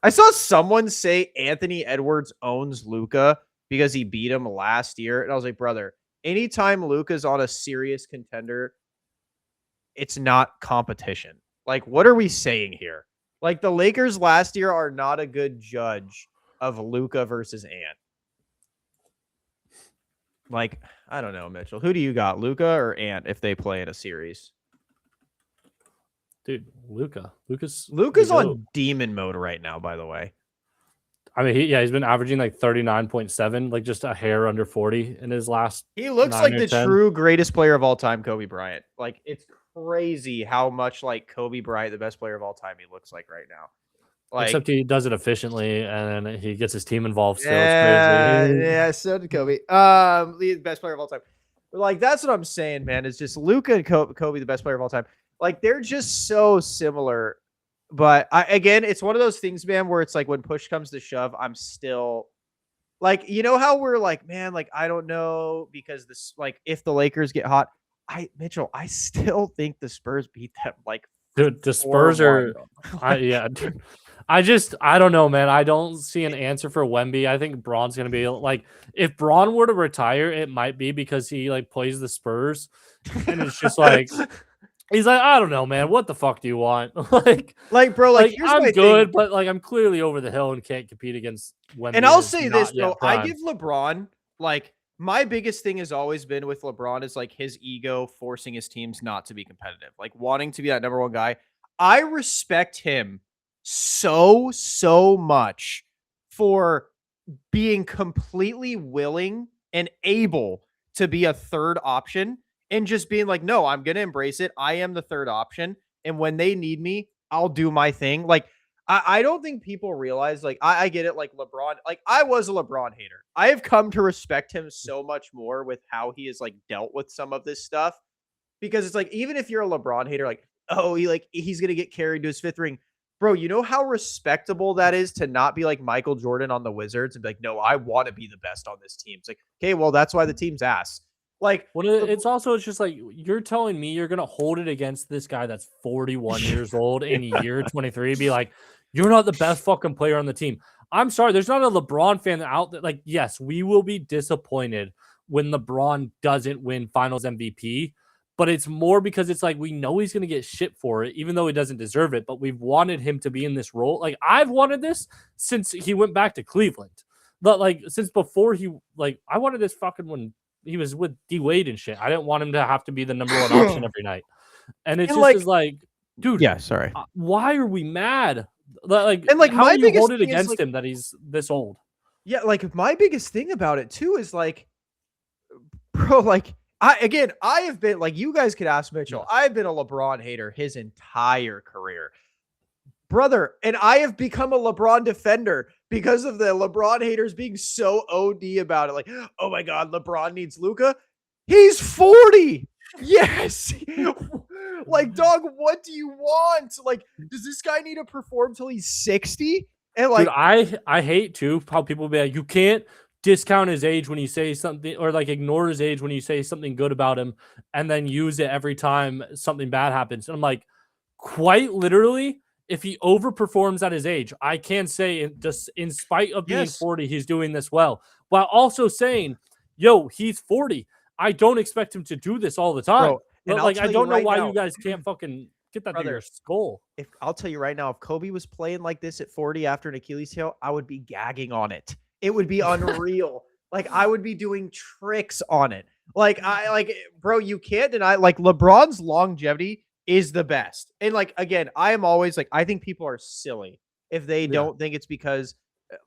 I saw someone say Anthony Edwards owns Luca because he beat him last year, and I was like, brother, anytime Luca's on a serious contender, it's not competition. Like, what are we saying here? Like, the Lakers last year are not a good judge of Luca versus Ant. Like, I don't know, Mitchell. Who do you got, Luca or Ant, if they play in a series? Dude, Luca. Luca's the Luca's GOAT. on demon mode right now, by the way. I mean, he's been averaging like 39.7, like just a hair under 40 in his last He looks 9 like or the 10. true greatest player of all time, Kobe Bryant. Like, it's crazy how much like Kobe Bryant, the best player of all time, he looks like right now. Like, Except he does it efficiently and he gets his team involved still. It's yeah, crazy. yeah, so did Kobe. The best player of all time. But like that's what I'm saying, man. It's just Luca and Kobe, the best player of all time. Like they're just so similar. But again, it's one of those things, man, where it's like when push comes to shove, I'm still like, how we're like, man, like I don't know because this, like, if the Lakers get hot, Mitchell, I still think the Spurs beat them like Dude, the Spurs 4-1. are dude. I don't know, man. I don't see an answer for Wemby. I think Braun's gonna be like if Braun were to retire, it might be because he like plays the Spurs and it's just like he's like, I don't know, man. What the fuck do you want? Like, bro, like here's I'm my good, thing. but like I'm clearly over the hill and can't compete against Wemby. And And I'll is say this, not bro. yet I prime. give LeBron, like, my biggest thing has always been with LeBron is like his ego forcing his teams not to be competitive, like wanting to be that number one guy. I respect him so much for being completely willing and able to be a third option and just being like, no, I'm going to embrace it. I am the third option. And when they need me, I'll do my thing. Like, I don't think people realize, like, I get it, like LeBron, like I was a LeBron hater. I have come to respect him so much more with how he has like dealt with some of this stuff because it's like even if you're a LeBron hater, like, oh, he's gonna get carried to his fifth ring. Bro, you know how respectable that is to not be like Michael Jordan on the Wizards and be like, no, I want to be the best on this team. It's like, okay, well, that's why the team's ass. Like, Well, it's just like you're telling me you're gonna hold it against this guy that's 41 years old in year 23, be like, you're not the best fucking player on the team. I'm sorry, there's not a LeBron fan out there. Like, yes, we will be disappointed when LeBron doesn't win Finals MVP, but it's more because it's like we know he's gonna get shit for it, even though he doesn't deserve it. But we've wanted him to be in this role. Like, I've wanted this since he went back to Cleveland. But like since before I wanted this fucking when he was with D Wade and shit. I didn't want him to have to be the number one option every night. And it and just like, is like, dude, yeah, sorry. Why are we mad? Like, And like how my do you biggest hold it thing is against like, him that he's this old? yeah, like my biggest thing about it too is like, bro, like I have been like you guys could ask Mitchell. I've been a LeBron hater his entire career. Brother, and I have become a LeBron defender because of the LeBron haters being so OD about it. Like, oh my God, LeBron needs Luka. He's 40. Yes. Like, dog, what do you want? Like, does this guy need to perform till he's 60? And like, dude, I hate too how people be like, you can't discount his age when you say something, or like ignore his age when you say something good about him, and then use it every time something bad happens. And I'm like, quite literally, if he overperforms at his age, I can say just in spite of being 40, he's doing this well, while also saying, yo, he's 40. I don't expect him to do this all the time. Bro, but like, I don't know why you guys can't fucking get that to your skull. If I'll tell you right now, if Kobe was playing like this at 40 after an Achilles heel, I would be gagging on it. It would be unreal. Like I would be doing tricks on it. Like bro, you can't deny like LeBron's longevity is the best. And like again, I am always like I think people are silly if they don't think it's because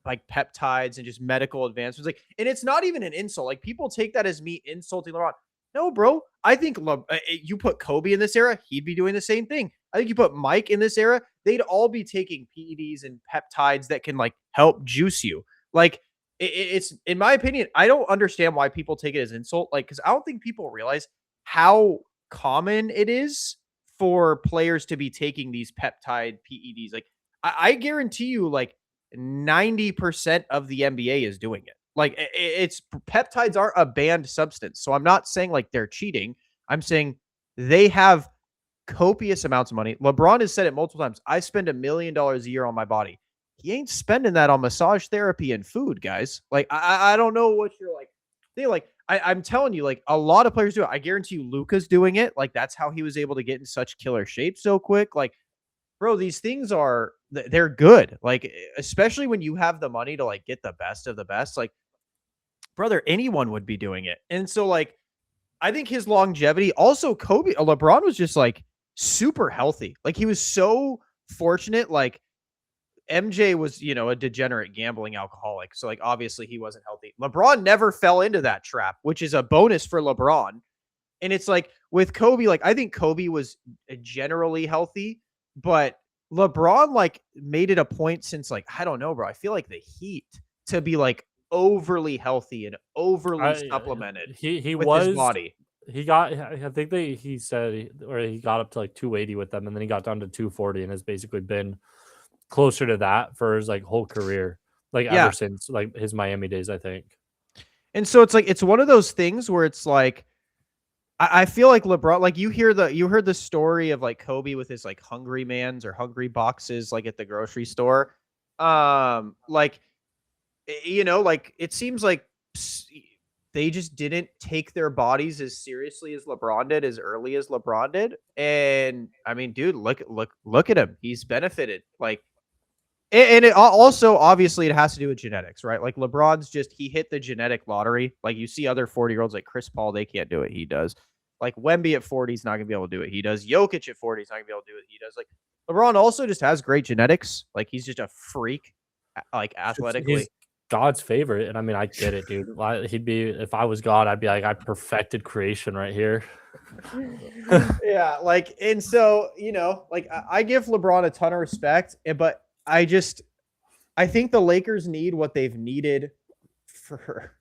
like peptides and just medical advancements. Like, and it's not even an insult. Like people take that as me insulting LeBron. No, bro. I think you put Kobe in this era, he'd be doing the same thing. I think you put Mike in this era, they'd all be taking PEDs and peptides that can like help juice you. Like it's in my opinion, I don't understand why people take it as insult. Like, because I don't think people realize how common it is for players to be taking these peptide PEDs. Like, I guarantee you, like 90% of the NBA is doing it. Like, it's peptides aren't a banned substance. So I'm not saying like they're cheating. I'm saying they have copious amounts of money. LeBron has said it multiple times. I spend $1 million a year on my body. He ain't spending that on massage therapy and food, guys. Like, I don't know what you're like. They like, I'm telling you, like a lot of players do it. I guarantee you Luka's doing it. Like, that's how he was able to get in such killer shape so quick. Like, bro, these things are, they're good. Like, especially when you have the money to like get the best of the best, like, brother, anyone would be doing it. And so like, I think his longevity also LeBron was just like super healthy. Like he was so fortunate. Like MJ was, a degenerate gambling alcoholic. So like, obviously he wasn't healthy. LeBron never fell into that trap, which is a bonus for LeBron. And it's like with Kobe, like I think Kobe was generally healthy, but LeBron like made it a point since like, I don't know, bro. I feel like the Heat to be like overly healthy and overly supplemented. He with was his body. He got, I think he said, or he got up to like 280 with them, and then he got down to 240 and has basically been closer to that for his like whole career, like ever since like his Miami days, I think. And so it's like, it's one of those things where it's like, I feel like LeBron, like you heard the story of like Kobe with his like hungry mans or hungry boxes, like at the grocery store. Like, like it seems like they just didn't take their bodies as seriously as LeBron did, as early as LeBron did. And I mean, dude, look at him. He's benefited. Like, and it also, obviously, it has to do with genetics, right? Like LeBron's he hit the genetic lottery. Like you see other 40-year-olds like Chris Paul, they can't do it. He does. Like Wemby at 40 is not going to be able to do it. He does. Jokic at 40 is not going to be able to do it. He does. Like LeBron also just has great genetics. Like he's just a freak, like athletically. He's God's favorite. And I mean, I get it, dude. He'd be, if I was God, I'd be like, I perfected creation right here. Yeah. Like, and so, like I give LeBron a ton of respect, but I think the Lakers need what they've needed for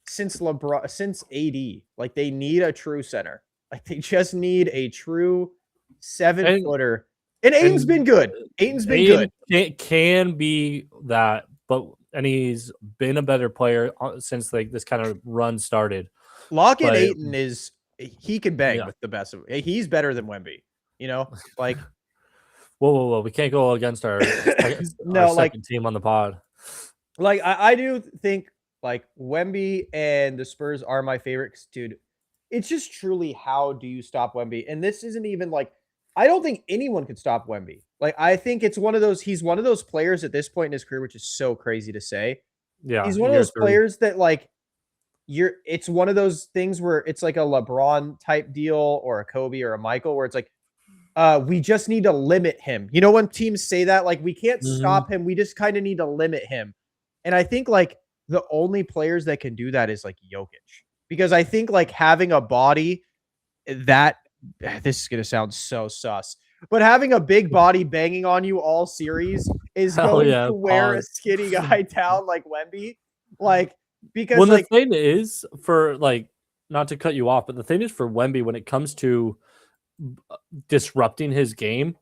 since LeBron, since AD. Like they need a true center. Like they just need a true 7-footer. And Aiden's been good. Aiden's been good. Can be that, and he's been a better player since like this kind of run started. Lockett Ayton he can bang with the best of. He's better than Wemby. You know, like whoa, we can't go against our second team on the pod. Like I do think like Wemby and the Spurs are my favorites, dude. It's just truly how do you stop Wemby? And this isn't even like I don't think anyone could stop Wemby. Like I think it's one of those. He's one of those players at this point in his career, which is so crazy to say. Yeah, he's one of those players that like it's one of those things where it's like a LeBron type deal or a Kobe or a Michael where it's like we just need to limit him. You know, when teams say that, like we can't stop him, we just kind of need to limit him. And I think like the only players that can do that is like Jokic, because I think like having a body that this is going to sound so sus, but having a big body banging on you all series is going to wear a skinny guy down like Wemby. Like, because the thing is for like, not to cut you off, but the thing is for Wemby, when it comes to disrupting his game,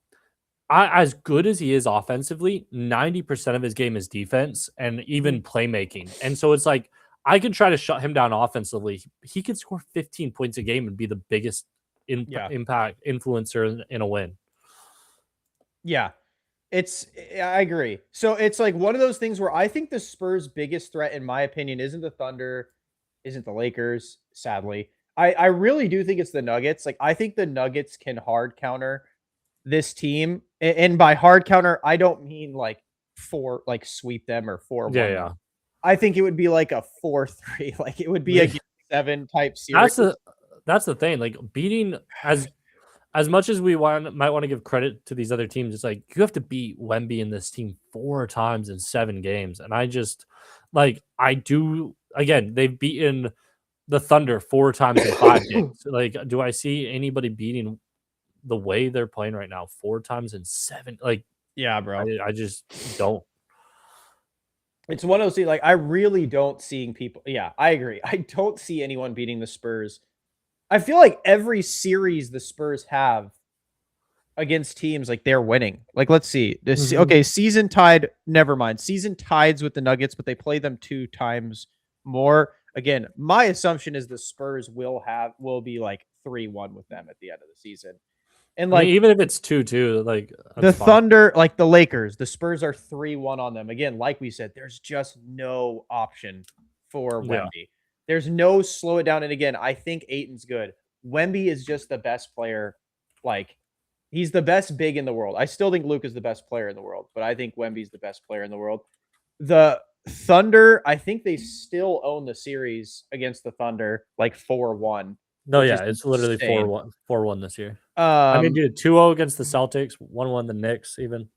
as good as he is offensively, 90% of his game is defense and even playmaking. And so it's like, I can try to shut him down offensively. He could score 15 points a game and be the biggest impact influencer in a win. Yeah, I agree. So it's like one of those things where I think the Spurs' biggest threat, in my opinion, isn't the Thunder, isn't the Lakers, sadly. I really do think it's the Nuggets. Like, I think the Nuggets can hard counter this team. And by hard counter, I don't mean like sweep them or 4-1. Yeah. I think it would be like a 4-3. Like it would be a 7 type series. That's the thing. Like beating as much as we might want to give credit to these other teams, it's like you have to beat Wemby in this team 4 times in 7 games. And I just again, they've beaten the Thunder 4 times in 5 games. Like, do I see anybody beating the way they're playing right now 4 times in 7? Like, yeah, bro. I just don't. It's one of those things, like, I really don't seeing people. Yeah, I agree. I don't see anyone beating the Spurs. I feel like every series the Spurs have against teams, like, they're winning. Like, let's see. Okay, season tied. Never mind. Season ties with the Nuggets, but they play them 2 times more. Again, my assumption is the Spurs will be like 3-1 with them at the end of the season. And like, even if it's 2-2, like the Thunder, like the Lakers, the Spurs are 3-1 on them. Again, like we said, there's just no option for Wemby. There's no slow it down. And again, I think Ayton's good. Wemby is just the best player. Like, he's the best big in the world. I still think Luke is the best player in the world, but I think Wemby's the best player in the world. The Thunder, I think they still own the series against the Thunder, like 4-1. No, yeah, it's literally 4-1 this year. I mean, dude, 2-0 against the Celtics, 1-1 the Knicks, even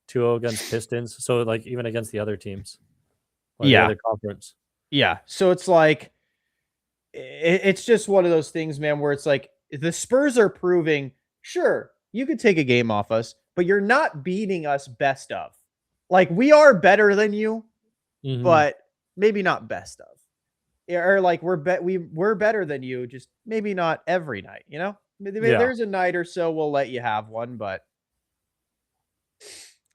2-0 against Pistons. So, like, even against the other teams, the other conference. Yeah. So it's like, it's just one of those things, man, where it's like the Spurs are proving, sure, you could take a game off us, but you're not beating us best of. Like, we are better than you, but maybe not best of. Or like we're better than you, just maybe not every night, you know? There's a night or so we'll let you have one, but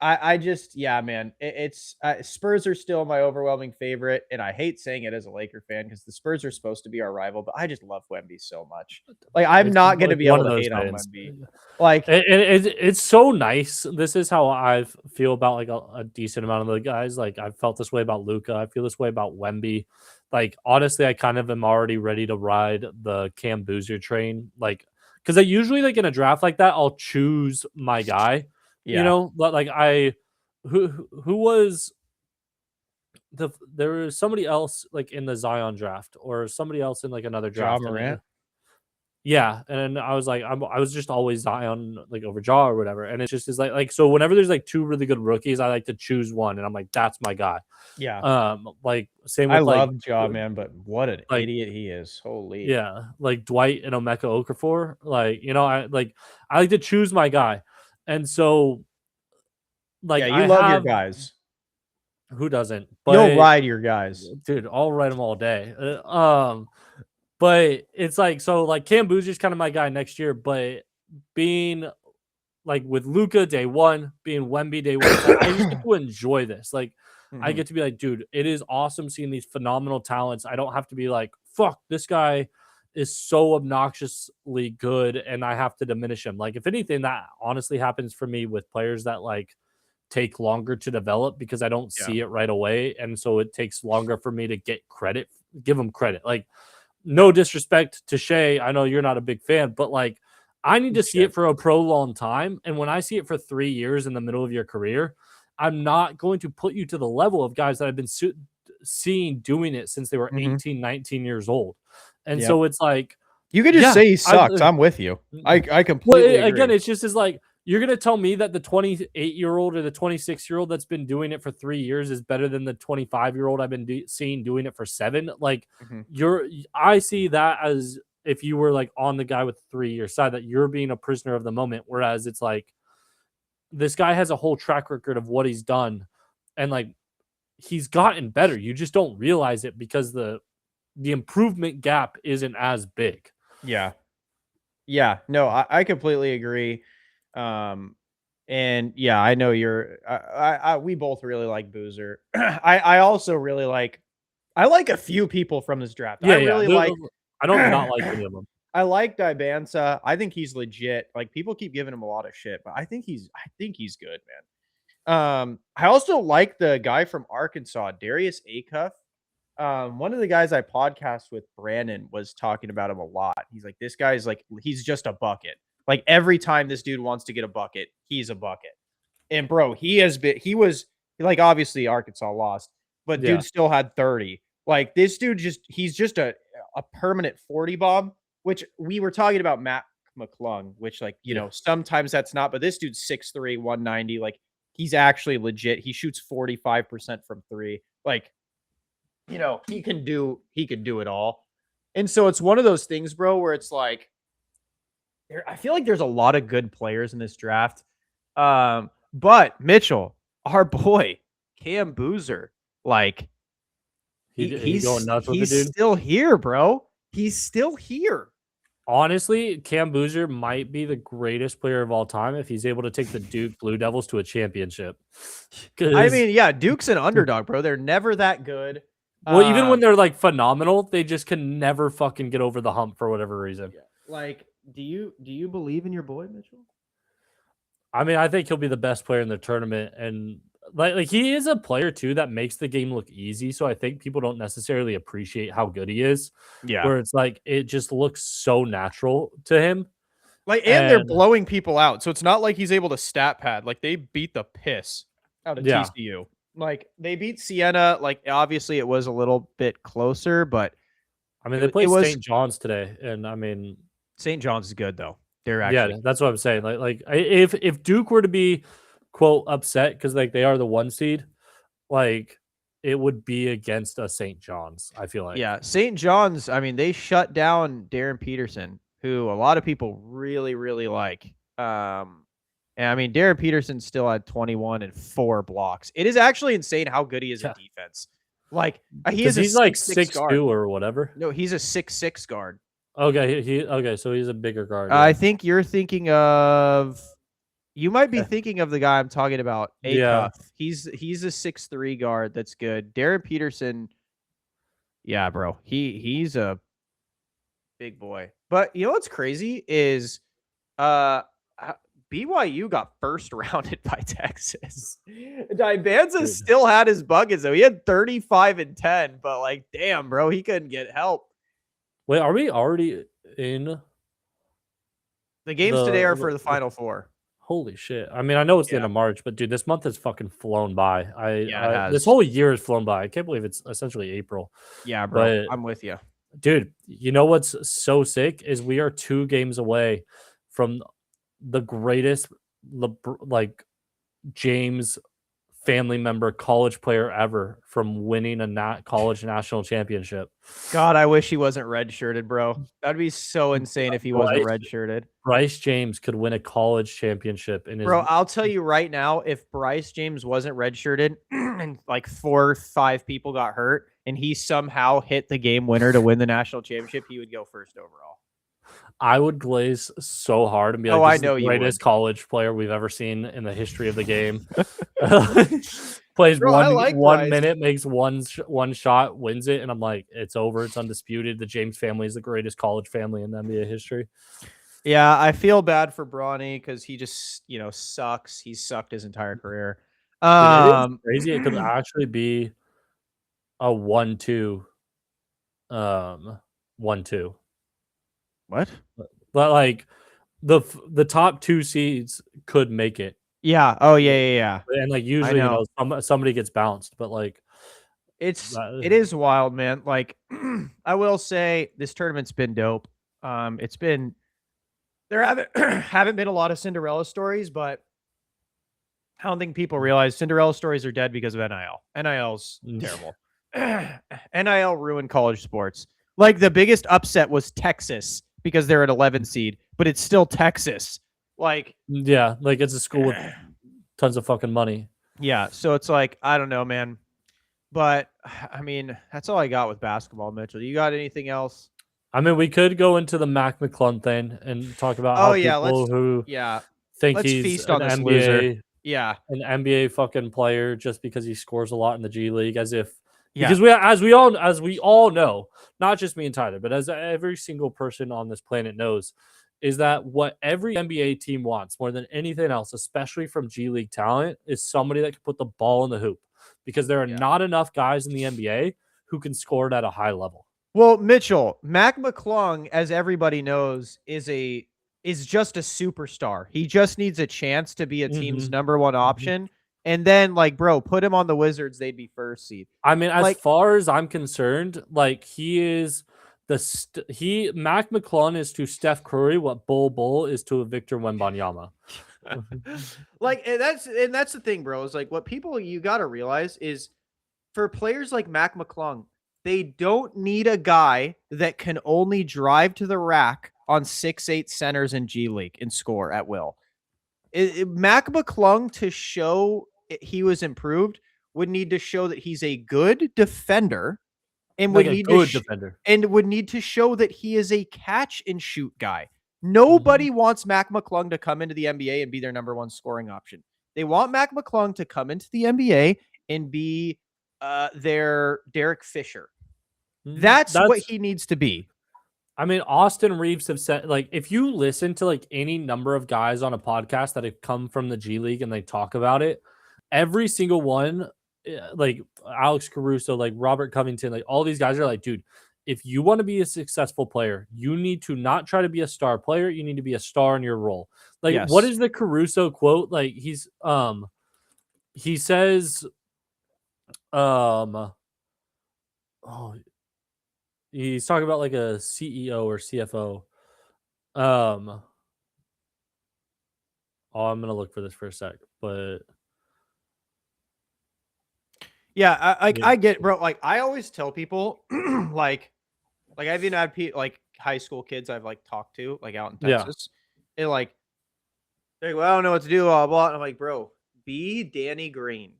I just, yeah, man, it's Spurs are still my overwhelming favorite, and I hate saying it as a Laker fan because the Spurs are supposed to be our rival, but I just love Wemby so much. Like, I'm not going to be able to hate on Wemby. Like, it's so nice. This is how I feel about like a decent amount of the guys. Like, I've felt this way about Luka. I feel this way about Wemby. Like, honestly, I kind of am already ready to ride the Cam Boozer train. Like, because I usually, like, in a draft like that, I'll choose my guy. You know, but like who was there was somebody else like in the Zion draft or somebody else in like another draft. Ja Morant. Yeah, and I was like, I was just always Zion like over Ja or whatever, and it's just is like so whenever there's like 2 really good rookies, I like to choose one, and I'm like, that's my guy. Yeah. Like same with I love Ja, man, but what an idiot he is. Holy. Yeah, like Dwight and Emeka Okafor. Like, you know, I like to choose my guy. And so like Yeah, I you love your have guys. who doesn't, You'll but ride your guys. dude, I'll ride them all day. But it's like so like Cam Boozer's kind of my guy next year, but being like with Luca day one, being Wemby day one, it's like I just get to enjoy this. Like I Mhm. get to be like, dude, it is awesome seeing these phenomenal talents. I don't have to be like, fuck, this guy is so obnoxiously good and I have to diminish him. Like if anything, that honestly happens for me with players that like take longer to develop because I don't Yeah. see it right away. And so it takes longer for me to get credit, give them credit. Like, Yeah. no disrespect to Shea. I know you're not a big fan, but like, I need to see it for a prolonged time. And when I see it for 3 years in the middle of your career, I'm not going to put you to the level of guys that I've been seeing doing it since they were Mhm. 18, 19 years old. And Yep. so it's like, You could just yeah, say he I, sucks. I'm with you. I well, completely again, agree. it's just as like you're gonna tell me that the 28-year-old or the 26-year-old that's been doing it for 3 years is better than the 25-year-old I've been seeing doing it for 7. Like Mhm. I see that as if you were like on the guy with the 3-year side that you're being a prisoner of the moment, whereas it's like this guy has a whole track record of what he's done, and like he's gotten better. You just don't realize it because the improvement gap isn't as big. Yeah. Yeah. No, I completely agree. Um, and yeah, I know we both really like Boozer. I also really like, I like a few people from this draft. I Yeah, yeah. really like, I don't not like any of them. I like Dibansa. I think he's legit. Like people keep giving him a lot of shit, but I think he's good, man. I also like the guy from Arkansas, Darius Acuff. One of the guys I podcast with, Brandon, was talking about him a lot. He's like, this guy's like, he's just a bucket. Like every time this dude wants to get a bucket, he's a bucket. And bro, he was like, obviously Arkansas lost, but Yeah. dude still had 30. Like this dude he's just a permanent 40 bomb, which we were talking about Matt McClung, which like, Yeah. sometimes that's not, but this dude's 6'3", 190. Like he's actually legit. He shoots 45% from three. Like, he can do it all. And so it's one of those things, bro, where it's like I feel like there's a lot of good players in this draft. But Mitchell, our boy, Cam Boozer, like He going nuts with it, he's dude. still here, bro. He's still here. Honestly, Cam Boozer might be the greatest player of all time if he's able to take the Duke Blue Devils to a championship. I Because mean, yeah, Duke's an underdog, bro. They're never that good. well, even when they're like phenomenal, they just can never fucking get over the hump for whatever reason. Yeah. Like, do you believe in your boy, Mitchell? I mean, I think he'll be the best player in the tournament, and like he is a player too that makes the game look easy. So I think people don't necessarily appreciate how good he is. Yeah. Where it's like it just looks so natural to him. Like, and they're And blowing people out, so it's not like he's able to stat pad. Like, they beat the piss out of yeah, TCU. Like, they beat Siena. Like, obviously, it was a little bit closer, but I mean, it, they it play was St. John's today, and I mean, St. John's is good though. They're yeah, actually that's what I'm saying. If Duke were to be quote upset because like they are the 1 seed, like it would be against a St. John's. I feel like. yeah. St. John's. I mean, they shut down Darren Peterson, who a lot of people really, really like. And I mean, Darren Peterson still had 21 and 4 blocks. It is actually insane how good he is in Yeah. defense. Like, he Because is a he's like 6'6" guard. 6'2" or whatever. No, he's a 6'6" guard. Okay, okay, so he's a bigger guard. I Yeah. think you're thinking of. You might be thinking of the guy I'm talking about, Yeah. Acuff. He's a 6'3" guard that's good. Darren Peterson, yeah, bro. He's a big boy. But you know what's crazy is uh BYU got first rounded by Texas. Dibanza Dude. still had his buckets though. He had 35 and 10, but like damn, bro, he couldn't get help. Wait, are we already in The games today are for the Final Four. Holy shit. I mean, I know it's the end Yeah. of March, but dude, this month has fucking flown by. Yeah, it This has. whole year has flown by. I can't believe it's essentially April. Yeah, bro. But I'm with you. dude, you know what's so sick is we are 2 games away from the greatest like James family member college player ever from winning a college national championship. God, I wish he wasn't redshirted, bro. That'd be so insane if he wasn't redshirted. Bryce James could win a college championship in his. Bro, I'll tell you right now, if Bryce James wasn't redshirted and like 4 or 5 people got hurt and he somehow hit the game winner to win the national championship, he would go first overall. I would glaze so hard and be like, Oh, I this is know the you greatest would. college player we've ever seen in the history of the game. Plays Bro, I like one Bryce. minute, makes one shot, wins it, and I'm like, it's over. It's undisputed. The James family is the greatest college family in NBA history. Yeah, I feel bad for Bronny because he just, sucks. He's sucked his entire career. Dude, it is crazy. It could actually be a 1-2. 1-2. What? But like the top 2 seeds could make it. Yeah. Oh, yeah. And like usually, somebody gets bounced, but like it is wild, man. Like I will say this tournament's been dope. It's been there haven't been a lot of Cinderella stories, but I don't think people realize Cinderella stories are dead because of NIL. NIL's terrible. NIL ruined college sports. Like the biggest upset was Texas because they're an 11 seed, but it's still Texas. Like, yeah, like it's a school with tons of fucking money. Yeah, so it's like, I don't know, man. But I mean, that's all I got with basketball, Mitchell. You got anything else? I mean, we could go into the Mac McClung thing and talk about how people who think he's feast an on this NBA, loser. Yeah, an NBA fucking player just because he scores a lot in the G League, as if because as we all know, not just me and Tyler, but as every single person on this planet knows, is that what every NBA team wants more than anything else, especially from G League talent, is somebody that can put the ball in the hoop, because there are not enough guys in the NBA who can score it at a high level. Well, Mitchell, Mac McClung, as everybody knows, is just a superstar. He just needs a chance to be a team's number one option. And then, like, bro, put him on the Wizards, they'd be first seed. I mean, as far as I'm concerned, like, he is Mac McClung is to Steph Curry what Bol is to a Victor Wembanyama. Like, and that's the thing, bro. Is like what people you got to realize is for players like Mac McClung, they don't need a guy that can only drive to the rack on 6'8" centers in G League and score at will. Mac McClung, to show he was improved, would need to show that he's a good defender and would need to show that he is a catch and shoot guy. Nobody wants Mac McClung to come into the NBA and be their number one scoring option. They want Mac McClung to come into the NBA and be their Derek Fisher. That's what he needs to be. I mean, Austin Reeves have said, like, if you listen to like any number of guys on a podcast that have come from the G League and they talk about it, every single one, like Alex Caruso, like Robert Covington, like all these guys are like, dude, if you want to be a successful player, you need to not try to be a star player. You need to be a star in your role. Like, what is the Caruso quote? Like, he says, he's talking about like a CEO or CFO. I'm gonna look for this for a sec, but yeah, I get, bro. Like, I always tell people, like I've even had like high school kids I've like talked to like out in Texas, and like they're like, well, I don't know what to do, blah blah. And I'm like, bro, be Danny Green.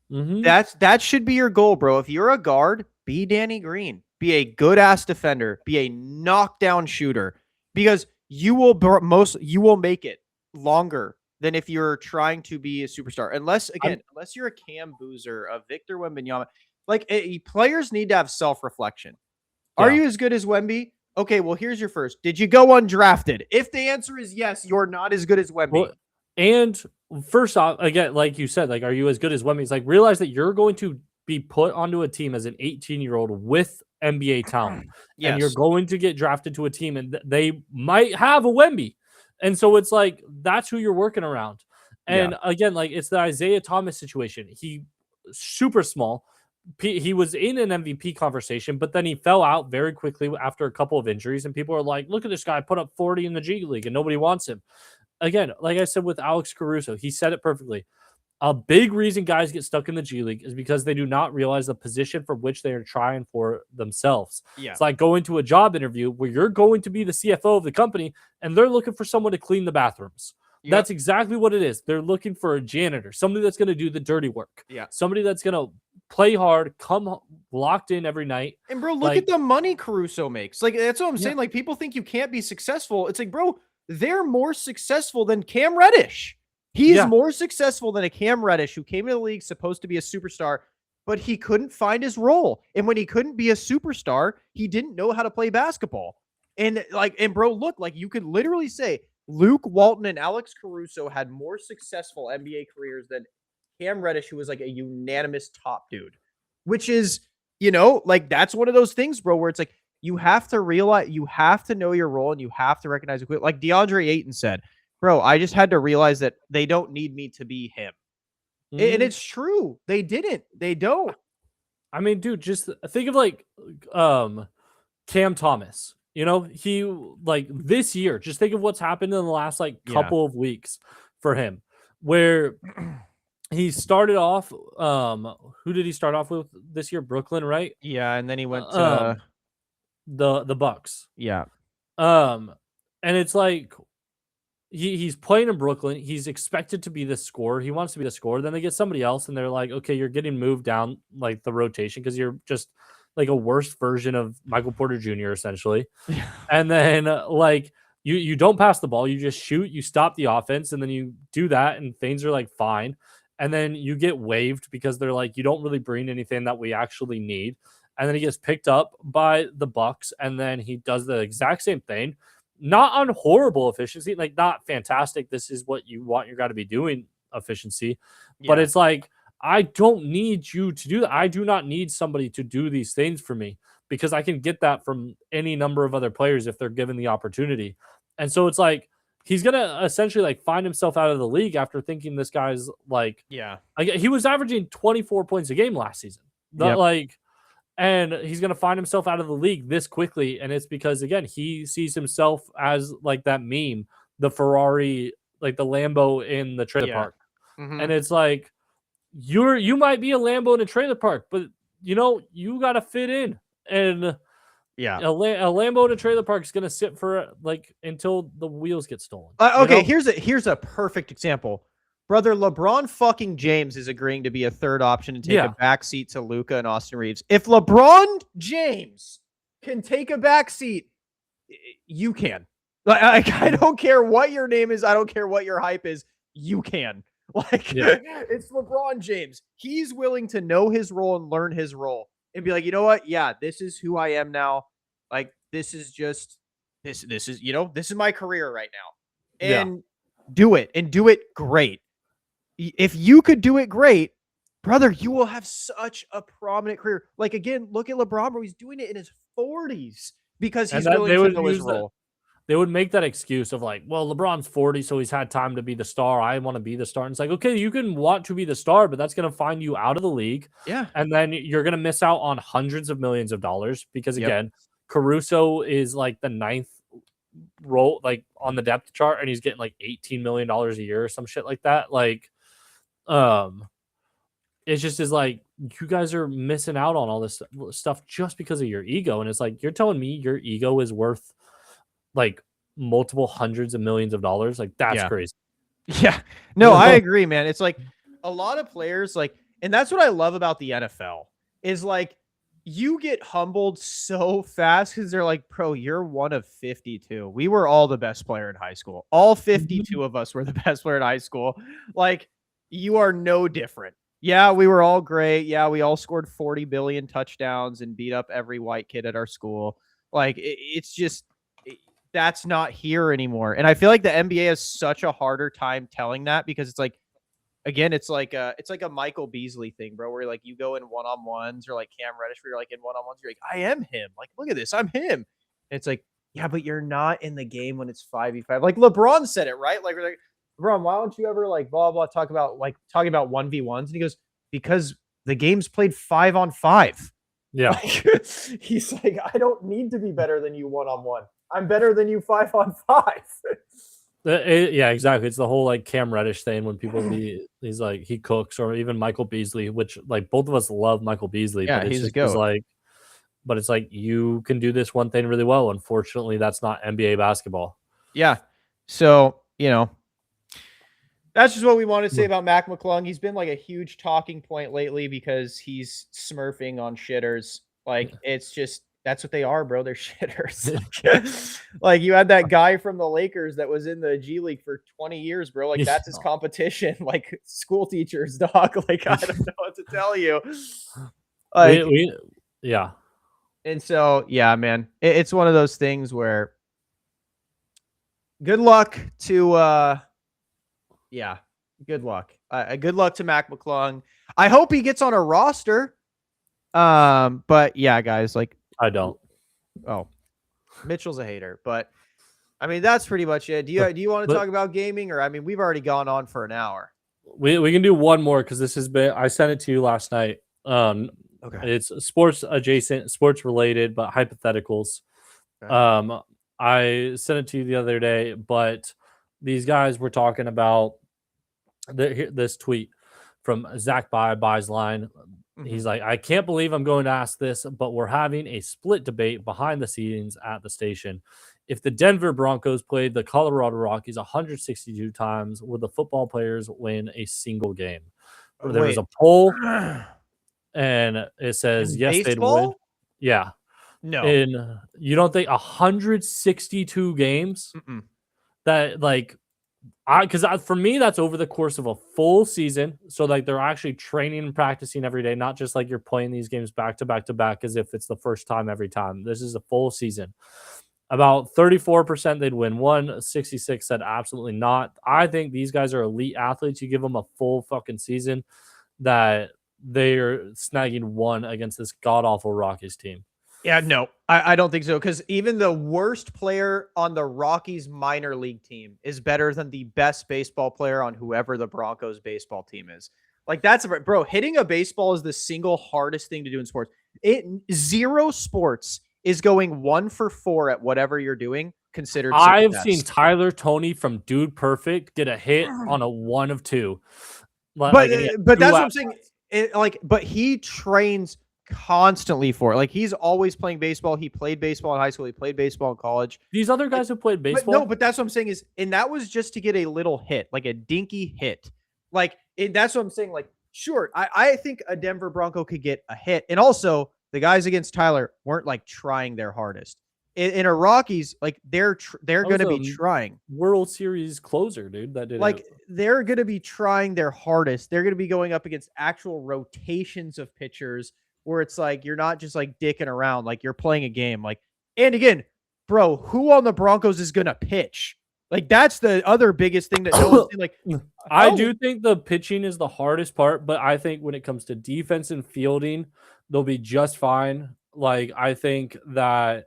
That should be your goal, bro. If you're a guard, be Danny Green. Be a good ass defender. Be a knockdown shooter, because you will make it longer than if you're trying to be a superstar. Unless you're a Cam Boozer, a Victor Wembanyama. Like, players need to have self-reflection. Are you as good as Wemby? Okay, well, here's your first. Did you go undrafted? If the answer is yes, you're not as good as Wemby. Well, and first off, again, like you said, like, are you as good as Wemby? It's like, realize that you're going to be put onto a team as an 18-year-old with NBA talent. And you're going to get drafted to a team and they might have a Wemby. And so it's like, that's who you're working around. And again, like, it's the Isaiah Thomas situation. He super small. He was in an MVP conversation, but then he fell out very quickly after a couple of injuries. And people are like, look at this guy put up 40 in the G League and nobody wants him. Again, like I said with Alex Caruso, he said it perfectly. A big reason guys get stuck in the G League is because they do not realize the position for which they are trying for themselves. Yeah. It's like going to a job interview where you're going to be the CFO of the company and they're looking for someone to clean the bathrooms. Yep. That's exactly what it is. They're looking for a janitor, somebody that's going to do the dirty work. Yeah. Somebody that's going to play hard, come locked in every night. And bro, look at the money Caruso makes. Like, that's what I'm saying. Like, people think you can't be successful. It's like, bro, they're more successful than Cam Reddish. He's more successful than a Cam Reddish who came into the league supposed to be a superstar, but he couldn't find his role. And when he couldn't be a superstar, he didn't know how to play basketball. And bro, look, like, you could literally say Luke Walton and Alex Caruso had more successful NBA careers than Cam Reddish, who was like a unanimous top dude, which is, like, that's one of those things, bro, where it's like, you have to realize, you have to know your role and you have to recognize it. Like DeAndre Ayton said, bro, I just had to realize that they don't need me to be him. And it's true. They didn't. They don't. I mean, dude, just think of like Cam Thomas. He like this year, just think of what's happened in the last like couple of weeks for him, where he started off. Who did he start off with this year? Brooklyn, right? Yeah, and then he went to the Bucks. Yeah. And it's like he's playing in Brooklyn. He's expected to be the scorer. He wants to be the scorer. Then they get somebody else, and they're like, okay, you're getting moved down like the rotation because you're just like a worse version of Michael Porter Jr. essentially. And then like you don't pass the ball, you just shoot, you stop the offense, and then you do that, and things are like fine. And then you get waived because they're like, you don't really bring anything that we actually need. And then he gets picked up by the Bucks, and then he does the exact same thing. Not on horrible efficiency, like not fantastic. This is what you want your guy to be doing efficiency. But it's like, I don't need you to do that. I do not need somebody to do these things for me because I can get that from any number of other players if they're given the opportunity. And so it's like, he's going to essentially like find himself out of the league after thinking this guy's like, he was averaging 24 points a game last season. And he's going to find himself out of the league this quickly. And it's because, again, he sees himself as like that meme, the Ferrari, like the Lambo in the trailer park. And it's like, you might be a Lambo in a trailer park, but you got to fit in. And a Lambo in a trailer park is going to sit for like until the wheels get stolen. Okay, here's a perfect example. Brother, LeBron fucking James is agreeing to be a third option and take a backseat to Luka and Austin Reeves. If LeBron James can take a backseat, you can. Like, I don't care what your name is. I don't care what your hype is. You can. It's LeBron James. He's willing to know his role and learn his role and be like, you know what? Yeah, this is who I am now. Like, this is just this is this is my career right now. And do it and do it great. If you could do it great, brother, you will have such a prominent career. Like, again, look at LeBron, bro. He's doing it in his 40s because he's willing to know his role. They would make that excuse of like, well, LeBron's 40, so he's had time to be the star. I want to be the star. And it's like, okay, you can want to be the star, but that's going to find you out of the league. Yeah. And then you're going to miss out on hundreds of millions of dollars because, again, Caruso is like the 9th role, like on the depth chart, and he's getting like $18 million a year or some shit like that. Like, it's just is like, you guys are missing out on all this stuff just because of your ego. And it's like, you're telling me your ego is worth like multiple hundreds of millions of dollars. Like, that's crazy. Yeah, no, I agree, man. It's like a lot of players like, and that's what I love about the NFL is like, you get humbled so fast because they're like, bro, you're one of 52. We were all the best player in high school. All 52 of us were the best player in high school. Like, you are no different. Yeah, we were all great. Yeah, we all scored 40 billion touchdowns and beat up every white kid at our school. Like, it's just, that's not here anymore. And I feel like the NBA has such a harder time telling that because it's like, again, it's like a Michael Beasley thing, bro, where like you go in one-on-ones or like Cam Reddish, where you're like in one-on-ones, you're like, I am him. Like, look at this, I'm him. And it's like, yeah, but you're not in the game when it's 5v5. Like LeBron said it, right? Like, we're like, LeBron, why don't you ever like blah blah talking about 1v1s? And he goes, because the game's played 5-on-5. Yeah. Like, he's like, I don't need to be better than you 1-on-1. I'm better than you 5-on-5. Yeah, exactly. It's the whole like Cam Reddish thing when people he's like he cooks, or even Michael Beasley, which like both of us love Michael Beasley, Yeah, but it's he's a just is goat. like, but it's like you can do this one thing really well. Unfortunately, that's not NBA basketball. Yeah. So, that's just what we want to say about Mac McClung. He's been like a huge talking point lately because he's smurfing on shitters. Like it's just that's what they are, bro. They're shitters. Like you had that guy from the Lakers that was in the G League for 20 years, bro. Like that's his competition. Like school teachers, dog. Like I don't know what to tell you. Like yeah. And so yeah, man, it's one of those things where good luck to yeah, good luck. Good luck to Mac McClung. I hope he gets on a roster. But yeah, guys, like I don't. Oh, Mitchell's a hater, but I mean that's pretty much it. Do you want to talk about gaming, or I mean we've already gone on for an hour. We can do one more because this has been. I sent it to you last night. Okay. It's sports adjacent, sports related, but hypotheticals. Okay. I sent it to you the other day, but these guys were talking about this tweet from Zach Buys Line. Mm-hmm. He's like, I can't believe I'm going to ask this, but we're having a split debate behind the scenes at the station. If the Denver Broncos played the Colorado Rockies 162 times, would the football players win a single game? There was a poll, and it says yes, they'd win. Yeah. No. And you don't think 162 games? Mm-mm. That like, because for me that's over the course of a full season. So like they're actually training and practicing every day, not just like you're playing these games back to back to back as if it's the first time every time. This is a full season. About 34% they'd win one. 66 said absolutely not. I think these guys are elite athletes. You give them a full fucking season, that they're snagging one against this god awful Rockies team. Yeah, no, I don't think so. Because even the worst player on the Rockies minor league team is better than the best baseball player on whoever the Broncos baseball team is. Like that's bro. Hitting a baseball is the single hardest thing to do in sports. Zero sports is going 1 for 4 at whatever you're doing considered success. I've seen Tyler Toney from Dude Perfect get a hit on a 1 of 2. But that's what I'm saying. But he trains constantly for it. Like he's always playing baseball. He played baseball in high school. He played baseball in college. These other guys who played baseball. But that's what I'm saying and that was just to get a little hit, like a dinky hit. Like that's what I'm saying. Like, sure, I think a Denver Bronco could get a hit. And also the guys against Tyler weren't like trying their hardest. In a Rockies, like they're going to be trying. World Series closer, dude. That did like they're going to be trying their hardest. They're going to be going up against actual rotations of pitchers, where it's like you're not just like dicking around, like you're playing a game. Like, and again, bro, who on the Broncos is gonna pitch? Like that's the other biggest thing that no one's seen. Like, I do think the pitching is the hardest part, but I think when it comes to defense and fielding, they'll be just fine. Like I think that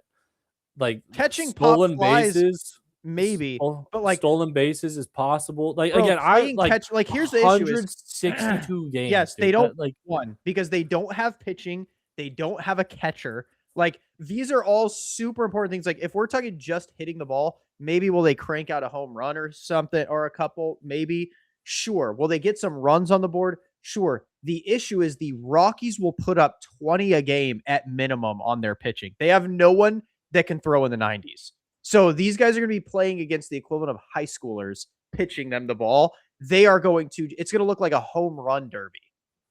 like catching stolen bases. Maybe, but like stolen bases is possible. Like bro, again, I like here's the issue: 162 games. Yes, dude. they don't because they don't have pitching, they don't have a catcher. Like these are all super important things. Like if we're talking just hitting the ball, maybe will they crank out a home run or something or a couple? Maybe, sure. Will they get some runs on the board? Sure. The issue is the Rockies will put up 20 a game at minimum on their pitching. They have no one that can throw in the 90s. So these guys are going to be playing against the equivalent of high schoolers, pitching them the ball. It's going to look like a home run derby.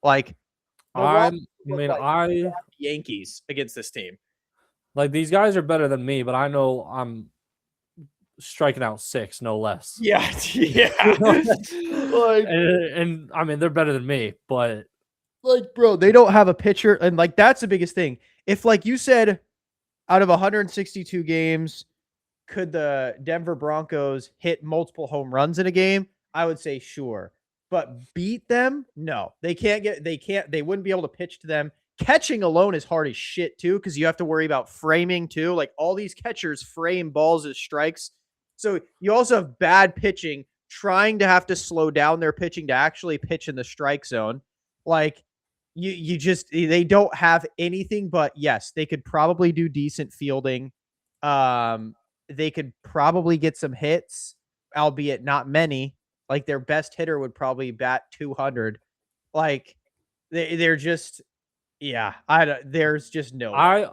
Like Yankees against this team. Like these guys are better than me, but I know I'm striking out 6, no less. Yeah. and I mean they're better than me, but like, bro, they don't have a pitcher, and like that's the biggest thing. If like you said, out of 162 games, could the Denver Broncos hit multiple home runs in a game? I would say sure. But beat them? No. They wouldn't be able to pitch to them. Catching alone is hard as shit too, because you have to worry about framing too. Like all these catchers frame balls as strikes. So you also have bad pitching, trying to have to slow down their pitching to actually pitch in the strike zone. Like they don't have anything, but yes, they could probably do decent fielding. They could probably get some hits. albeit not many. Like their best hitter would probably bat 200. Like they're just, yeah. There's just no way.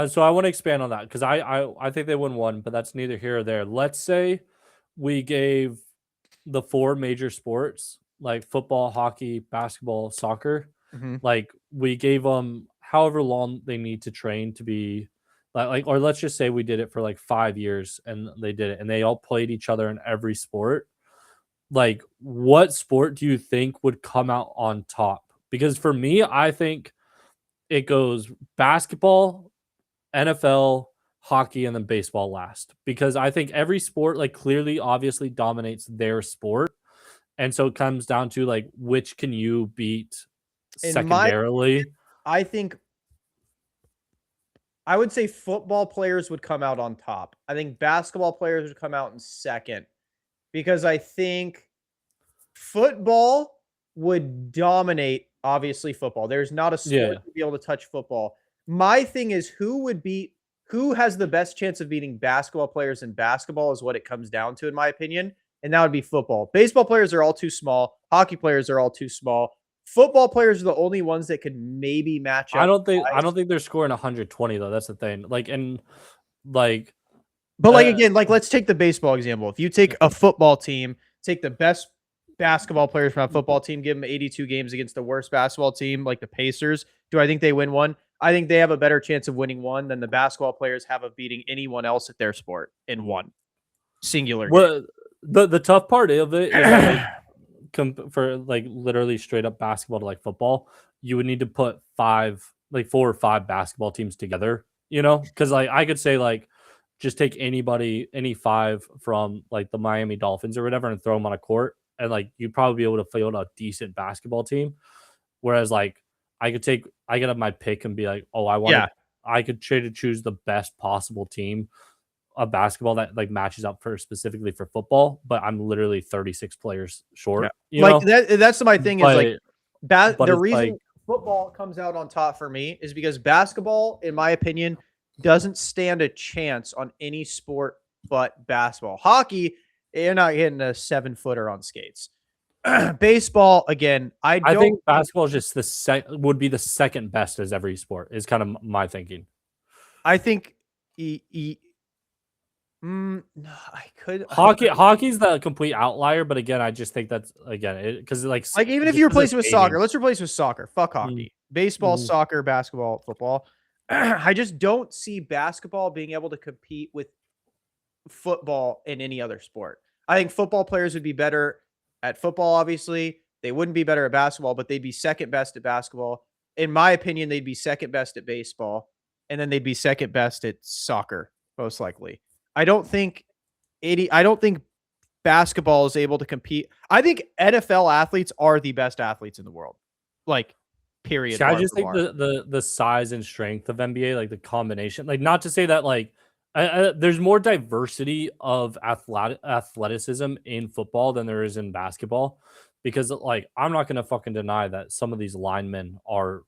So I want to expand on that because I think they win one, but that's neither here or there. Let's say we gave the 4 major sports like football, hockey, basketball, soccer, Mhm. like we gave them however long they need to train to be like, or let's just say we did it for like 5 years and they did it and they all played each other in every sport. Like, what sport do you think would come out on top? Because for me, I think it goes basketball, NFL, hockey, and then baseball last. Because I think every sport, like, clearly, obviously dominates their sport. And so it comes down to like which can you beat In my secondarily. I think I would say football players would come out on top. I think basketball players would come out in second because I think football would dominate, obviously, football. There's not a Yeah. sport to be able to touch football. My thing is who has the best chance of beating basketball players in basketball is what it comes down to, in my opinion. And that would be football. Baseball players are all too small. Hockey players are all too small. Football players are the only ones that could maybe match up. I don't think they're scoring 120 though. That's the thing. Like and like But like uh again, like let's take the baseball example. If you take a football team, take the best basketball players from a football team, give them 82 games against the worst basketball team, like the Pacers. Do I think they win one? I think they have a better chance of winning one than the basketball players have of beating anyone else at their sport in one singular game. what the tough part of it is that, like for like literally straight up basketball to like football, you would need to put 4 or 5 basketball teams together, you know? Because like I could say like just take any 5 from like the Miami Dolphins or whatever and throw them on a court, and like you'd probably be able to field a decent basketball team. Whereas like I could have my pick and be like, oh, Yeah. I could try to choose the best possible team of basketball that like matches up for specifically for football, but I'm literally 36 players short. Yeah. You Like know, that's my thing is like but the it's reason like football comes out on top for me is because basketball, in my opinion, doesn't stand a chance on any sport but basketball. Hockey, you're not hitting a 7-footer on skates. Baseball, again, I don't think basketball is just would be the second best as every sport is kind of my thinking. I think no, Hockey's the complete outlier, but again, I just think that's again because like even if just you 'cause replace it's it with skating. soccer, let's replace it with soccer. Fuck hockey. Baseball, Mhm. soccer, basketball, football. I just don't see basketball being able to compete with football in any other sport. I think football players would be better at football, obviously. They wouldn't be better at basketball, but they'd be second best at basketball. In my opinion, they'd be second best at baseball, and then they'd be second best at soccer, most likely. I don't think basketball is able to compete. I think NFL athletes are the best athletes in the world. Like, period. See, I bar just for think bar. the size and strength of NBA, like the combination, like not to say that like there's more diversity of athleticism in football than there is in basketball, because like I'm not gonna fucking deny that some of these linemen are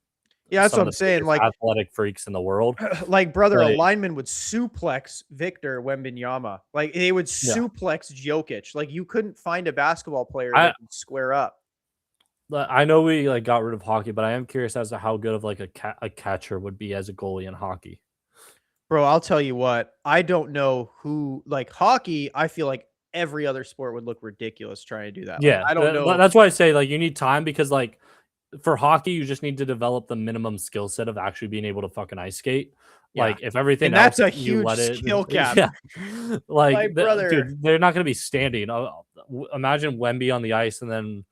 Yeah, that's some what of I'm the saying. biggest Like, athletic freaks in the world. like brother, a Like, lineman would suplex Victor Wembanyama. Like they would yeah, suplex Jokic. Like you couldn't find a basketball player I that could square up. I know we like got rid of hockey, but I am curious as to how good of like a catcher would be as a goalie in hockey. Bro, I'll tell you what. I don't know who like hockey. I feel like every other sport would look ridiculous trying to do that. Like Yeah, I don't know. that's why I say like you need time because like for hockey you just need to develop the minimum skill set of actually being able to fucking ice skate. Yeah, Like if everything and that's else a you huge let it, skill gap. yeah, My like brother. dude, they're not going to be standing. Imagine Wemby on the ice and then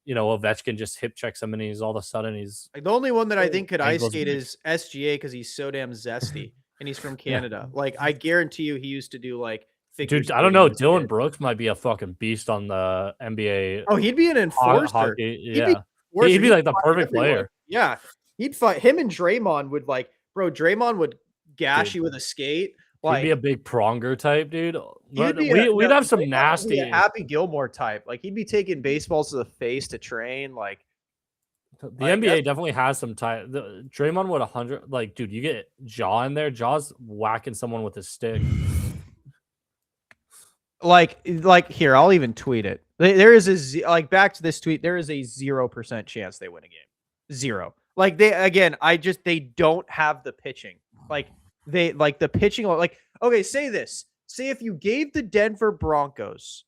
Ovechkin just hip checks him and he's all of a sudden he's Like the only one that I think could ice ankles skate deep. is SGA because he's so damn zesty and he's from Yeah, Canada. Like I guarantee you, he used to do like figure dude, I don't skating know. as a Dylan kid. Brooks might be a fucking beast on the NBA Oh, he'd be an enforcer. hockey. He'd be an Yeah, enforcer. he'd be He'd like the fight perfect everyone. player, Yeah, he'd fight him and Draymond would like, bro. Draymond would gash dude. you with a skate. He'd be Like a big pronger type, dude. he'd But be a we'd no, have some Draymond would be a nasty. Happy Gilmore type. Like he'd be taking baseballs to the face to train. The That's NBA definitely has some type. Draymond would 100. Like, dude, you get Jaw in there. Jaw's whacking someone with his stick. Like here, I'll even tweet it. There is like back to this tweet. There is a 0% chance they win a game. 0. Like they don't have the pitching. Like the pitching. Like okay, say this. Say if you gave the Denver Broncos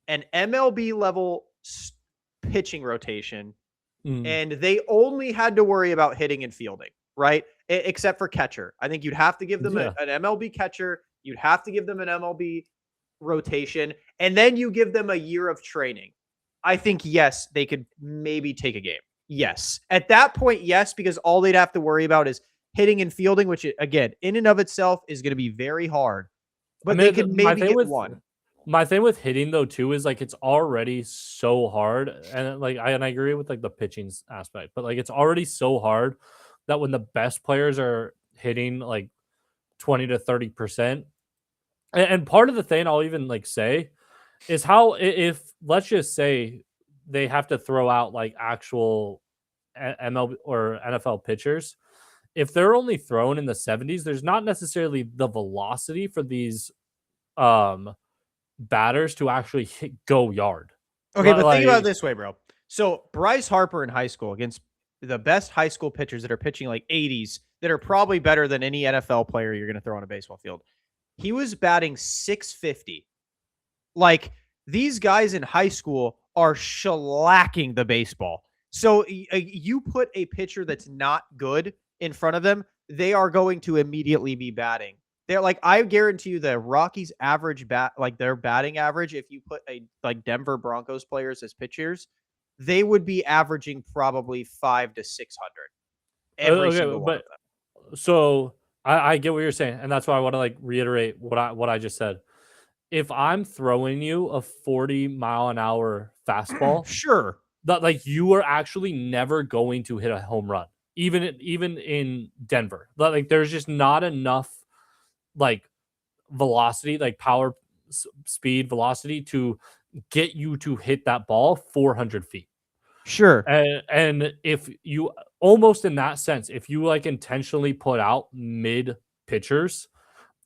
an MLB level pitching rotation, and they only had to worry about hitting and fielding, right? Except for catcher. I think you'd have to give them an MLB catcher. You'd have to give them an MLB rotation, and then you give them a year of training. I think, yes, they could maybe take a game. Yes. At that point, yes, because all they'd have to worry about is hitting and fielding, which, again, in and of itself is going to be very hard. But they could maybe get one. My thing with hitting though too is like it's already so hard, and like I agree with like the pitching aspect, but like it's already so hard that when the best players are hitting like 20 to 30%, and part of the thing I'll even like say is how if let's just say they have to throw out like actual MLB or NFL pitchers, if they're only thrown in the 70s, there's not necessarily the velocity for these batters to actually go yard. Okay, but think about it this way, bro. So Bryce Harper in high school against the best high school pitchers that are pitching like 80s that are probably better than any NFL player you're going to throw on a baseball field. He was batting 650. Like these guys in high school are shellacking the baseball. So you put a pitcher that's not good in front of them, they are going to immediately be batting. They're like, I guarantee you the Rockies average like their batting average, if you put like Denver Broncos players as pitchers, they would be averaging probably 500 to 600 every single one of them. So I get what you're saying, and that's why I want to like reiterate what I just said. If I'm throwing you a 40-mile-an-hour fastball, sure, that like you are actually never going to hit a home run, even in Denver. Like there's just not enough like velocity, like power, speed, velocity to get you to hit that ball 400 feet. Sure. And if you almost in that sense, if you like intentionally put out mid pitchers,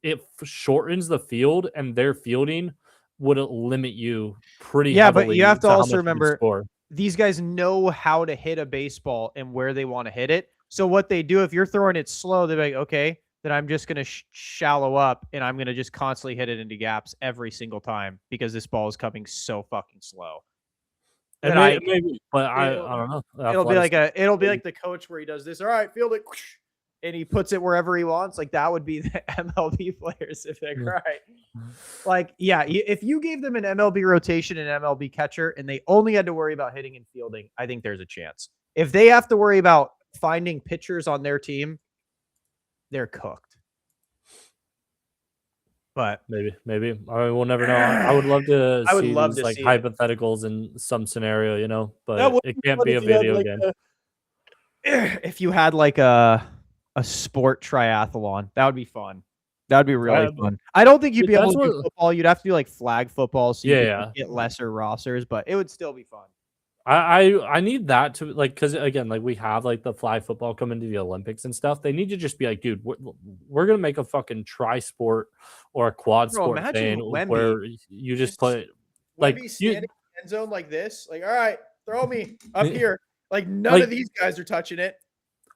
it shortens the field, and their fielding would limit you pretty heavily. But you have to also remember these guys know how to hit a baseball and where they want to hit it. So what they do, if you're throwing it slow, they're like, okay, then I'm just going to shallow up and I'm going to just constantly hit it into gaps every single time because this ball is coming so fucking slow. And maybe, but I don't know. It'll be like the coach where he does this. All right, field it, and he puts it wherever he wants. Like that would be the MLB players if they're right. Like, yeah, if you gave them an MLB rotation and MLB catcher and they only had to worry about hitting and fielding, I think there's a chance. If they have to worry about finding pitchers on their team, they're cooked. But maybe I mean, we'll never know. I would love to see these like hypotheticals in some scenario, you know, but it can't be a video game. If you had like a sport triathlon, that would be fun. That would be really fun. I don't think you'd be able to do football. You'd have to do like flag football, so you could get lesser rosters, but it would still be fun. I need that to like, because again, like we have like the flag football coming to the Olympics and stuff. They need to just be like, dude, we're gonna make a fucking tri-sport or a quad sport thing where you just put like standing in the end zone like this, like, all right, throw me up here. Like none of these guys are touching it.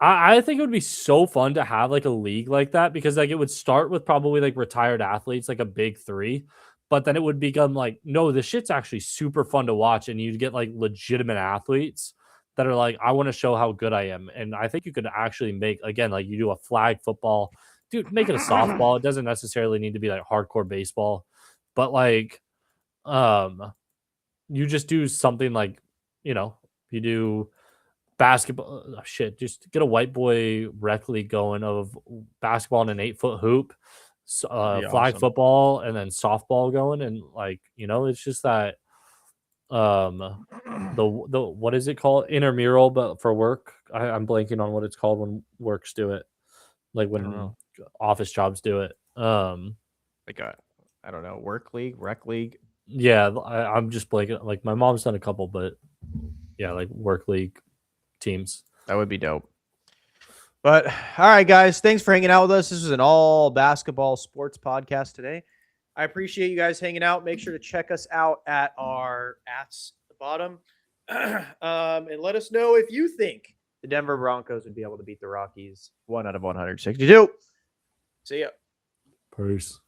I think it would be so fun to have like a league like that, because like it would start with probably like retired athletes, like a big three. But then it would become like, no, this shit's actually super fun to watch. And you'd get like legitimate athletes that are like, I want to show how good I am. And I think you could actually make, again, like you do a flag football, dude, make it a softball. It doesn't necessarily need to be like hardcore baseball, but like, you just do something like, you know, you do basketball, just get a white boy rec league going of basketball in an 8-foot hoop. Flag football and then softball going, and like, you know, it's just that the what is it called, intramural, but for work. I'm blanking on what it's called when works do it, like when office jobs do it. Like I don't know, work league, rec league. Yeah, I'm just blanking. Like my mom's done a couple, but yeah, like work league teams. That would be dope. But all right, guys, thanks for hanging out with us. This was an all basketball sports podcast today. I appreciate you guys hanging out. Make sure to check us out at our @s at the bottom. And let us know if you think the Denver Broncos would be able to beat the Rockies 1 out of 162. See ya. Peace.